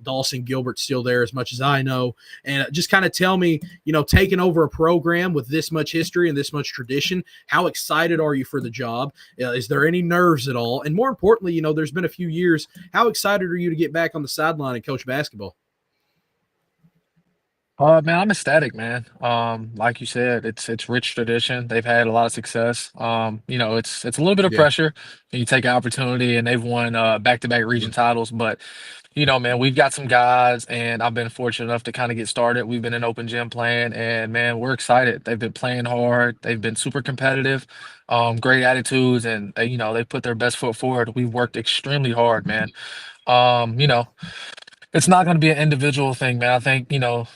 Dawson Gilbert's still there as much as I know. And just kind of tell me, taking over a program with this much history and this much tradition, how excited are you for the job? Is there any nerves at all? And more importantly, there's been a few years. How excited are you to get back on the sideline and coach basketball? Man, I'm ecstatic, man. Like you said, it's rich tradition. They've had a lot of success. It's a little bit of Yeah. pressure. And you take an opportunity, and they've won back-to-back region titles. But man, we've got some guys, and I've been fortunate enough to kind of get started. We've been in open gym playing, and man, we're excited. They've been playing hard. They've been super competitive, great attitudes, and they put their best foot forward. We've worked extremely hard, man. Um, you know, it's not going to be an individual thing, man. I think,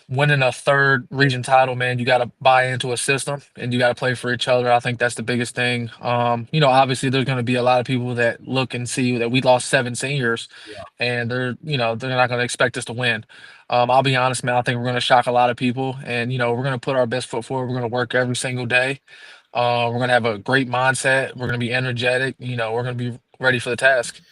winning a third region title, man, you got to buy into a system and you got to play for each other. I think that's the biggest thing. Obviously there's going to be a lot of people that look and see that we lost 7 seniors Yeah. and they're not going to expect us to win. I'll be honest, man, I think we're going to shock a lot of people and, we're going to put our best foot forward. We're going to work every single day. We're going to have a great mindset. We're going to be energetic. We're going to be ready for the task.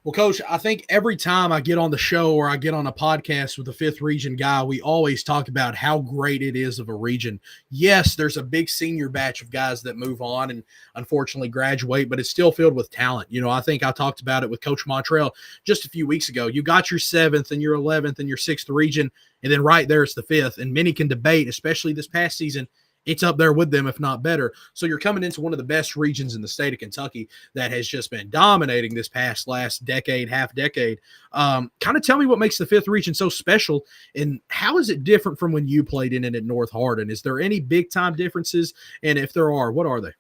Well, Coach, I think every time I get on the show or I get on a podcast with a fifth region guy, we always talk about how great it is of a region. Yes, there's a big senior batch of guys that move on and unfortunately graduate, but it's still filled with talent. I think I talked about it with Coach Montrell just a few weeks ago. You got your 7th and your 11th and your 6th region, and then right there it's the 5th. And many can debate, especially this past season, it's up there with them, if not better. So you're coming into one of the best regions in the state of Kentucky that has just been dominating this last decade, half decade. Kind of tell me what makes the fifth region so special and how is it different from when you played in it at North Hardin? Is there any big time differences? And if there are, what are they?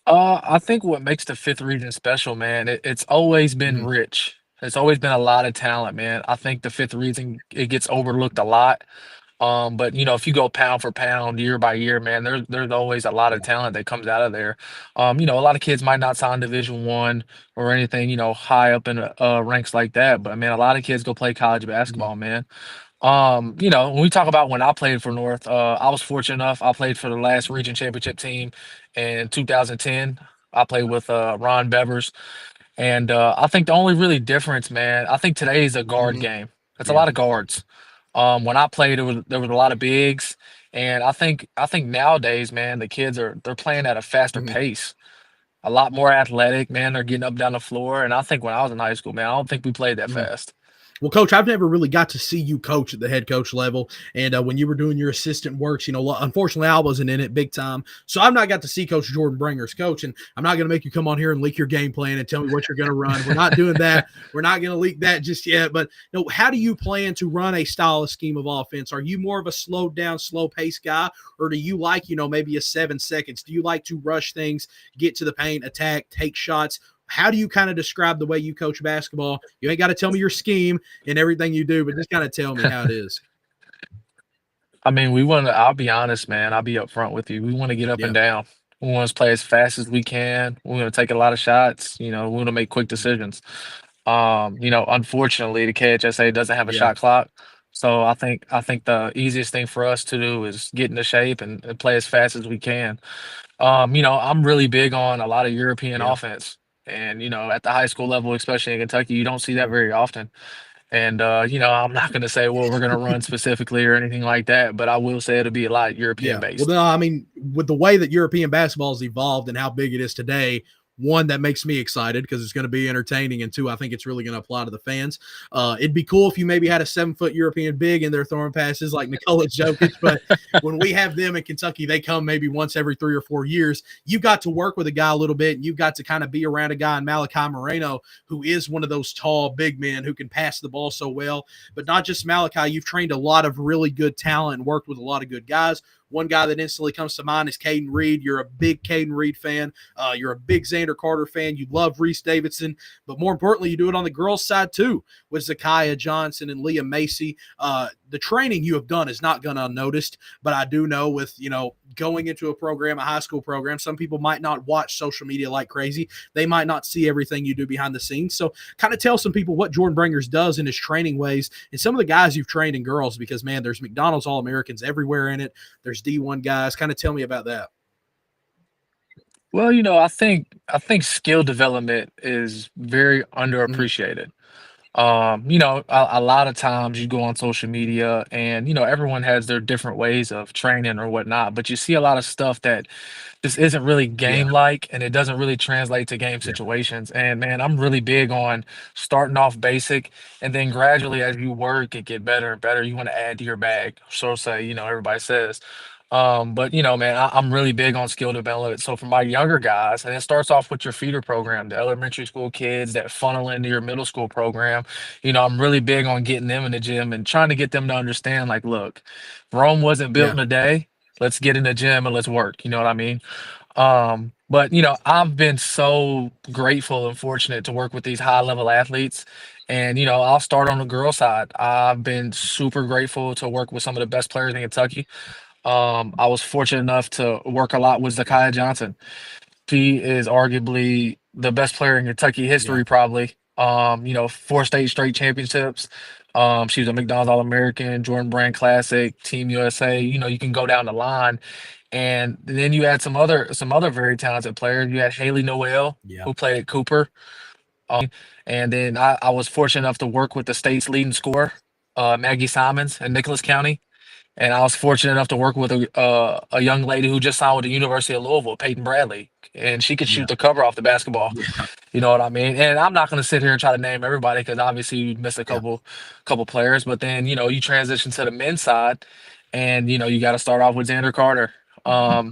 I think what makes the fifth region special, man, it's always been rich. It's always been a lot of talent, man. I think the fifth region, it gets overlooked a lot. But if you go pound for pound, year by year, man, there's always a lot of talent that comes out of there. A lot of kids might not sign Division 1 or anything, high up in ranks like that. But man, a lot of kids go play college basketball, man. When we talk about when I played for North, I was fortunate enough. I played for the last region championship team in 2010. I played with Ron Bevers. And I think the only really difference, man, I think today is a guard game. It's a Yeah. lot of guards. When I played, there was a lot of bigs, and I think nowadays, man, the kids they're playing at a faster pace, a lot more athletic, man. They're getting up down the floor, and I think when I was in high school, man, I don't think we played that fast. Well, Coach, I've never really got to see you coach at the head coach level. And when you were doing your assistant works, unfortunately, I wasn't in it big time. So I've not got to see Coach Jordan Brangers coach. And I'm not going to make you come on here and leak your game plan and tell me what you're going to run. We're not doing that. We're not going to leak that just yet. But how do you plan to run a style of scheme of offense? Are you more of a slowed down, slow pace guy? Or do you like, maybe a 7 seconds? Do you like to rush things, get to the paint, attack, take shots? How do you kind of describe the way you coach basketball? You ain't got to tell me your scheme and everything you do, but just kind of tell me how it is. I mean, I'll be honest, man. I'll be upfront with you. We want to get up and down. We want to play as fast as we can. We want to take a lot of shots. We want to make quick decisions. Unfortunately, the KHSA doesn't have a shot clock. So I think the easiest thing for us to do is get into shape and play as fast as we can. I'm really big on a lot of European offense. And, at the high school level, especially in Kentucky, you don't see that very often. And, I'm not going to say, well, we're going to run specifically or anything like that, but I will say it'll be a lot European based. Well, no, I mean, with the way that European basketball has evolved and how big it is today, one, that makes me excited because it's going to be entertaining, and two, I think it's really going to apply to the fans. It'd be cool if you maybe had a 7-foot European big in there throwing passes like Nikola Jokic, but when we have them in Kentucky, they come maybe once every 3 or 4 years. You got to work with a guy a little bit, and you've got to kind of be around a guy in Malachi Moreno, who is one of those tall, big men who can pass the ball so well. But not just Malachi, you've trained a lot of really good talent and worked with a lot of good guys. One guy that instantly comes to mind is Caden Reed. You're a big Caden Reed fan. You're a big Xander Carter fan. You love Reese Davidson. But more importantly, you do it on the girls' side too with Zakiah Johnson and Leah Macy. The training you have done is not gone unnoticed, but I do know with, going into a program, a high school program, some people might not watch social media like crazy. They might not see everything you do behind the scenes. So kind of tell some people what Jordan Brangers does in his training ways and some of the guys you've trained in girls, because, man, there's McDonald's All-Americans everywhere in it. There's D1 guys. Kind of tell me about that. Well, I think skill development is very underappreciated. A lot of times you go on social media and, everyone has their different ways of training or whatnot, but you see a lot of stuff that just isn't really game-like and it doesn't really translate to game situations. And man, I'm really big on starting off basic and then gradually as you work and get better and better, you want to add to your bag. So say, everybody says. But man, I'm really big on skill development. So for my younger guys, and it starts off with your feeder program, the elementary school kids that funnel into your middle school program. I'm really big on getting them in the gym and trying to get them to understand, like, look, Rome wasn't built in a day. Let's get in the gym and let's work. You know what I mean? But I've been so grateful and fortunate to work with these high level athletes. And I'll start on the girl side. I've been super grateful to work with some of the best players in Kentucky. I was fortunate enough to work a lot with Zakiah Johnson. She is arguably the best player in Kentucky history, probably. 4 state straight championships. She was a McDonald's All-American, Jordan Brand Classic, Team USA. You can go down the line. And then you had some other very talented players. You had Haley Noel, who played at Cooper. And then I was fortunate enough to work with the state's leading scorer, Maggie Simons in Nicholas County. And I was fortunate enough to work with a young lady who just signed with the University of Louisville, Peyton Bradley, and she could shoot the cover off the basketball. You know what I mean? And I'm not going to sit here and try to name everybody because obviously you missed a couple players. But then you transition to the men's side, and you got to start off with Xander Carter.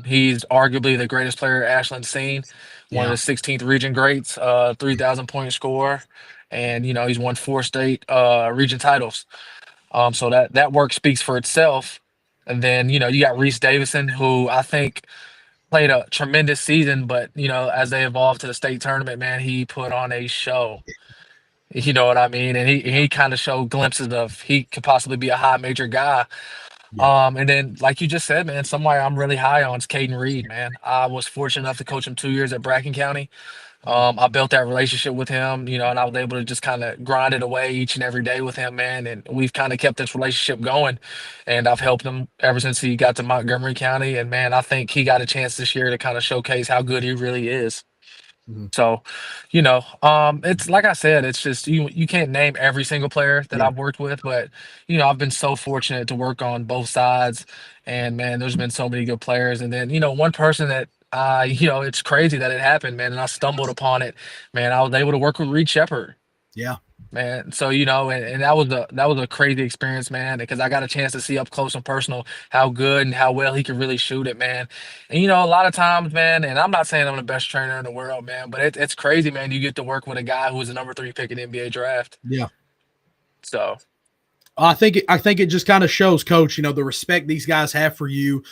He's arguably the greatest player Ashland's seen, one of the 16th region greats, 3,000-point scorer, and he's won 4 state region titles. So that work speaks for itself. And then, you got Reese Davidson, who I think played a tremendous season, but, as they evolved to the state tournament, man, he put on a show. You know what I mean? And he kind of showed glimpses of he could possibly be a high major guy. And then, like you just said, man, somebody I'm really high on is Caden Reed, man. I was fortunate enough to coach him 2 years at Bracken County. I built that relationship with him, and I was able to just kind of grind it away each and every day with him, man. And we've kind of kept this relationship going. And I've helped him ever since he got to Montgomery County. And man, I think he got a chance this year to kind of showcase how good he really is. So, it's like I said, it's just you can't name every single player that I've worked with, but I've been so fortunate to work on both sides, and man, there's been so many good players. And then one person that it's crazy that it happened, man, and I stumbled upon it, man. I was able to work with Reed Shepard. Yeah. man. So, and that was a crazy experience, man, because I got a chance to see up close and personal how good and how well he can really shoot it, man. And a lot of times, man, and I'm not saying I'm the best trainer in the world, man, but it's crazy, man. You get to work with a guy who was the number 3 pick in the NBA draft. Yeah. So I think it just kind of shows, Coach, the respect these guys have for you.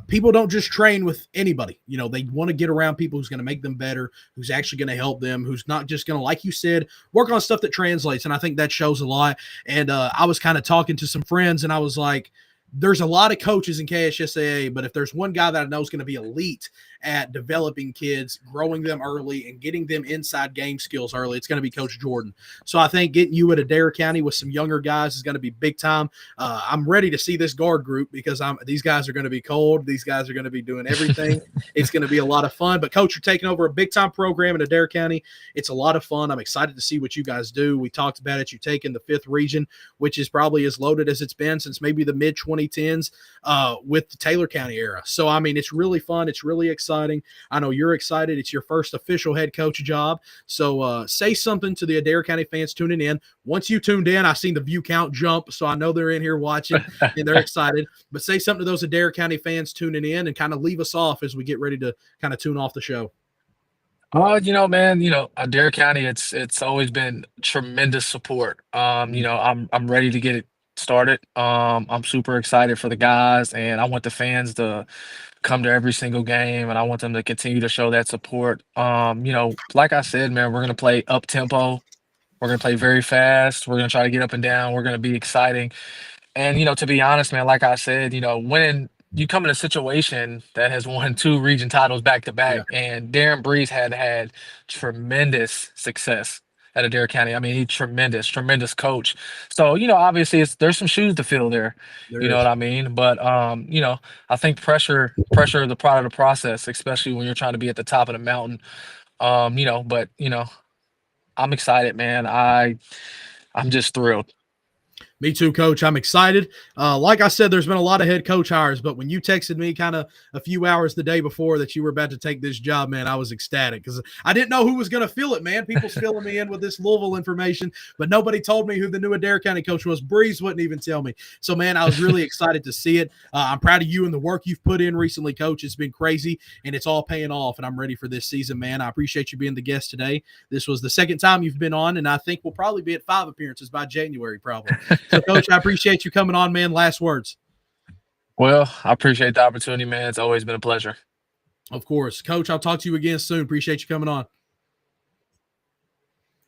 People don't just train with anybody. They want to get around people who's going to make them better, who's actually going to help them, who's not just going to, like you said, work on stuff that translates. And I think that shows a lot. And I was kind of talking to some friends, and I was like, there's a lot of coaches in KHSAA, but if there's one guy that I know is going to be elite at developing kids, growing them early, and getting them inside game skills early, it's going to be Coach Jordan. So I think getting you at Adair County with some younger guys is going to be big time. I'm ready to see this guard group because these guys are going to be cold. These guys are going to be doing everything. It's going to be a lot of fun. But, Coach, you're taking over a big-time program in Adair County. It's a lot of fun. I'm excited to see what you guys do. We talked about it. You're taking the 5th region, which is probably as loaded as it's been since maybe the mid-2010s with the Taylor County era. So, I mean, it's really fun. It's really exciting. I know you're excited. It's your first official head coach job. So say something to the Adair County fans tuning in. Once you tuned in, I seen the view count jump, so I know they're in here watching and they're excited. But say something to those Adair County fans tuning in and kind of leave us off as we get ready to kind of tune off the show. Man, Adair County, it's always been tremendous support. I'm ready to get it started. I'm super excited for the guys, and I want the fans to come to every single game, and I want them to continue to show that support. Like I said, man, we're gonna play up tempo. We're gonna play very fast. We're gonna try to get up and down. We're gonna be exciting. And, to be honest, man, like I said, when you come in a situation that has won 2 region titles back to Yeah. back, and Darren Breeze had tremendous success at Adair County. I mean, he's tremendous coach. So, obviously there's some shoes to fill there. There You know is. what I mean? But I think pressure is the part of the process, especially when you're trying to be at the top of the mountain. But I'm excited, man. I'm just thrilled. Me too, Coach. I'm excited. Like I said, there's been a lot of head coach hires, but when you texted me kind of a few hours the day before that you were about to take this job, man, I was ecstatic because I didn't know who was going to fill it, man. People's filling me in with this Louisville information, but nobody told me who the new Adair County coach was. Breeze wouldn't even tell me. So, man, I was really excited to see it. I'm proud of you and the work you've put in recently, Coach. It's been crazy, and it's all paying off, and I'm ready for this season, man. I appreciate you being the guest today. This was the second time you've been on, and I think we'll probably be at 5 appearances by January, probably. So, Coach, I appreciate you coming on, man. Last words. Well, I appreciate the opportunity, man. It's always been a pleasure. Of course. Coach, I'll talk to you again soon. Appreciate you coming on.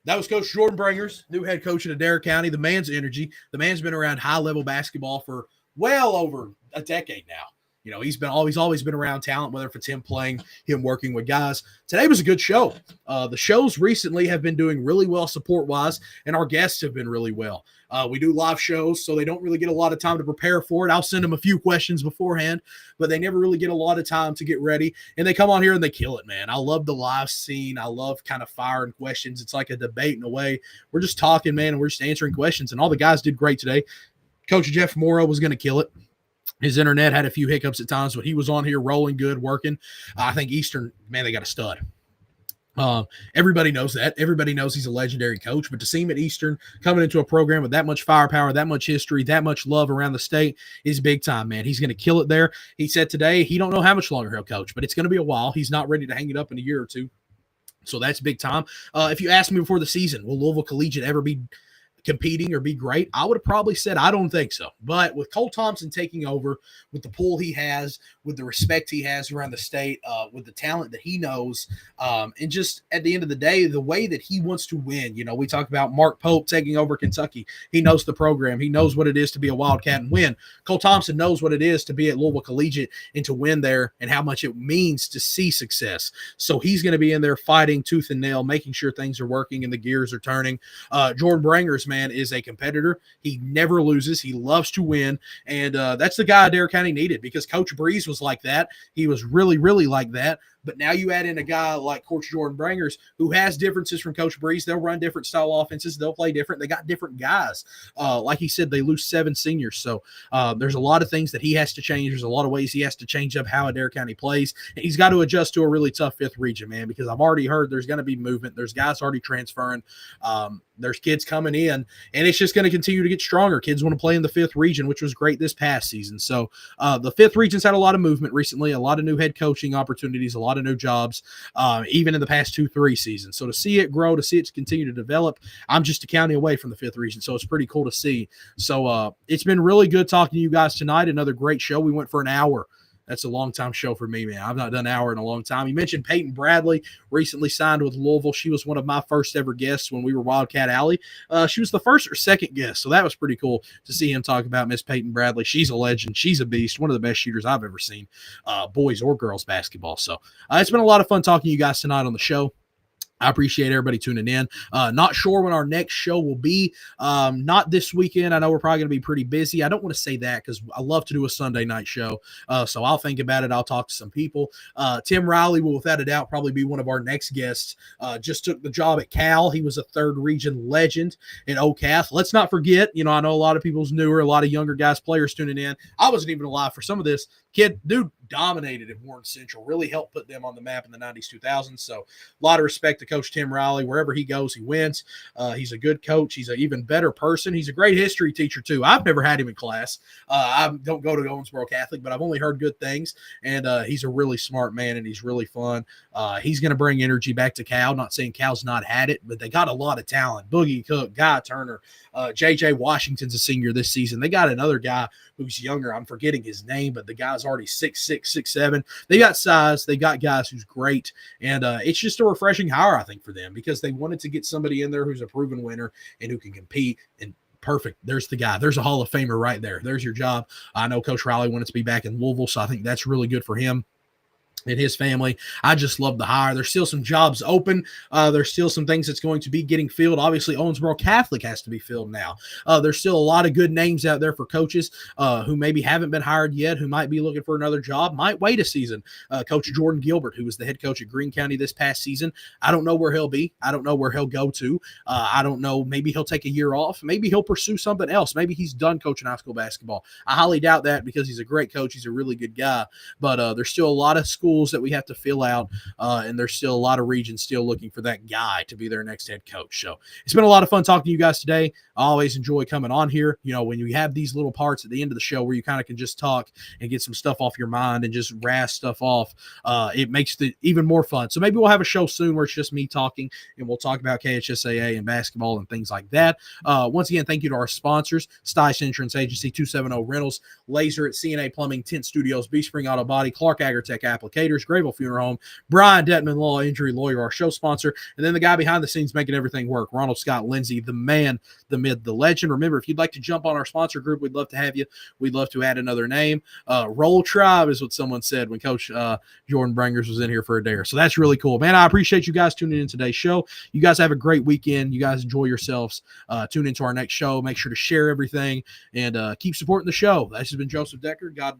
That was Coach Jordan Brangers, new head coach in Adair County. The man's energy. The man's been around high-level basketball for well over a decade now. He's always been around talent, whether if it's him playing, him working with guys. Today was a good show. The shows recently have been doing really well support-wise, and our guests have been really well. We do live shows, so they don't really get a lot of time to prepare for it. I'll send them a few questions beforehand, but they never really get a lot of time to get ready. And they come on here and they kill it, man. I love the live scene. I love kind of firing questions. It's like a debate in a way. We're just talking, man, and we're just answering questions. And all the guys did great today. Coach Jeff Morrow was going to kill it. His internet had a few hiccups at times, but he was on here rolling good, working. I think Eastern, man, they got a stud. Everybody knows that. Everybody knows he's a legendary coach, but to see him at Eastern coming into a program with that much firepower, that much history, that much love around the state is big time, man. He's going to kill it there. He said today he don't know how much longer he'll coach, but it's going to be a while. He's not ready to hang it up in a year or two. So that's big time. If you asked me before the season, will Louisville Collegiate ever be competing or be great? I would have probably said I don't think so. But with Cole Thompson taking over, with the pull he has, with the respect he has around the state, with the talent that he knows, and just at the end of the day, the way that he wants to win. We talk about Mark Pope taking over Kentucky. He knows the program. He knows what it is to be a Wildcat and win. Cole Thompson knows what it is to be at Louisville Collegiate and to win there and how much it means to see success. So he's going to be in there fighting tooth and nail, making sure things are working and the gears are turning. Jordan Brangers, man, is a competitor. He never loses. He loves to win. And that's the guy Adair County needed because Coach Breeze was like that. He was really, really like that. But now you add in a guy like Coach Jordan Brangers who has differences from Coach Breeze. They'll run different style offenses. They'll play different. They got different guys. Like he said, they lose 7 seniors. So there's a lot of things that he has to change. There's a lot of ways he has to change up how Adair County plays. And he's got to adjust to a really tough 5th region, man, because I've already heard there's going to be movement. There's guys already transferring. there's kids coming in, and it's just going to continue to get stronger. Kids want to play in the 5th region, which was great this past season. So the 5th region's had a lot of movement recently, a lot of new head coaching opportunities, a lot of new jobs, even in the past 2-3 seasons. So to see it grow, to see it continue to develop, I'm just a county away from the 5th region, so it's pretty cool to see. So it's been really good talking to you guys tonight. Another great show. We went for an hour. That's a long time show for me, man. I've not done an hour in a long time. You mentioned Peyton Bradley recently signed with Louisville. She was one of my first ever guests when we were Wildcat Alley. She was the first or second guest, so that was pretty cool to see him talk about Miss Peyton Bradley. She's a legend. She's a beast. One of the best shooters I've ever seen, boys or girls basketball. So it's been a lot of fun talking to you guys tonight on the show. I appreciate everybody tuning in. Not sure when our next show will be. Not this weekend. I know we're probably going to be pretty busy. I don't want to say that because I love to do a Sunday night show. So I'll think about it. I'll talk to some people. Tim Riley will, without a doubt, probably be one of our next guests. Just took the job at Cal. He was a 3rd region legend in OCAF. Let's not forget, I know a lot of people's newer, a lot of younger guys, players tuning in. I wasn't even alive for some of this. Dude dominated at Warren Central, really helped put them on the map in the 90s, 2000s. So a lot of respect to Coach Tim Riley. Wherever he goes, he wins. He's a good coach. He's an even better person. He's a great history teacher, too. I've never had him in class. I don't go to Owensboro Catholic, but I've only heard good things. And he's a really smart man, and he's really fun. He's going to bring energy back to Cal. Not saying Cal's not had it, but they got a lot of talent. Boogie Cook, Guy Turner, J.J. Washington's a senior this season. They got another guy who's younger. I'm forgetting his name, but the guy's already 6'6", 6'7". They got size. They got guys who's great. And it's just a refreshing hire, I think, for them because they wanted to get somebody in there who's a proven winner and who can compete. And perfect. There's the guy. There's a Hall of Famer right there. There's your job. I know Coach Riley wanted to be back in Louisville, so I think that's really good for him and his family. I just love the hire. There's still some jobs open. There's still some things that's going to be getting filled. Obviously, Owensboro Catholic has to be filled now. There's still a lot of good names out there for coaches who maybe haven't been hired yet, who might be looking for another job, might wait a season. Coach Jordan Gilbert, who was the head coach at Greene County this past season, I don't know where he'll be. I don't know where he'll go to. I don't know. Maybe he'll take a year off. Maybe he'll pursue something else. Maybe he's done coaching high school basketball. I highly doubt that because he's a great coach. He's a really good guy. But there's still a lot of schools that we have to fill out, and there's still a lot of regions still looking for that guy to be their next head coach. So it's been a lot of fun talking to you guys today. I always enjoy coming on here. When you have these little parts at the end of the show where you kind of can just talk and get some stuff off your mind and just razz stuff off, it makes it even more fun. So maybe we'll have a show soon where it's just me talking and we'll talk about KHSAA and basketball and things like that. Once again, thank you to our sponsors, Stice Insurance Agency, 270 Rentals, Laser at CNA Plumbing, Tent Studios, B Spring Auto Body, Clark Agritech Applicators, Grayville Funeral Home, Brian Detman Law Injury Lawyer, our show sponsor, and then the guy behind the scenes making everything work, Ronald Scott Lindsay, the man, the myth, the legend. Remember, if you'd like to jump on our sponsor group, we'd love to have you. We'd love to add another name. Roll Tribe is what someone said when Coach Jordan Brangers was in here for a dare. So that's really cool. Man, I appreciate you guys tuning in today's show. You guys have a great weekend. You guys enjoy yourselves. Tune into our next show. Make sure to share everything and keep supporting the show. This has been Joseph Decker. God bless.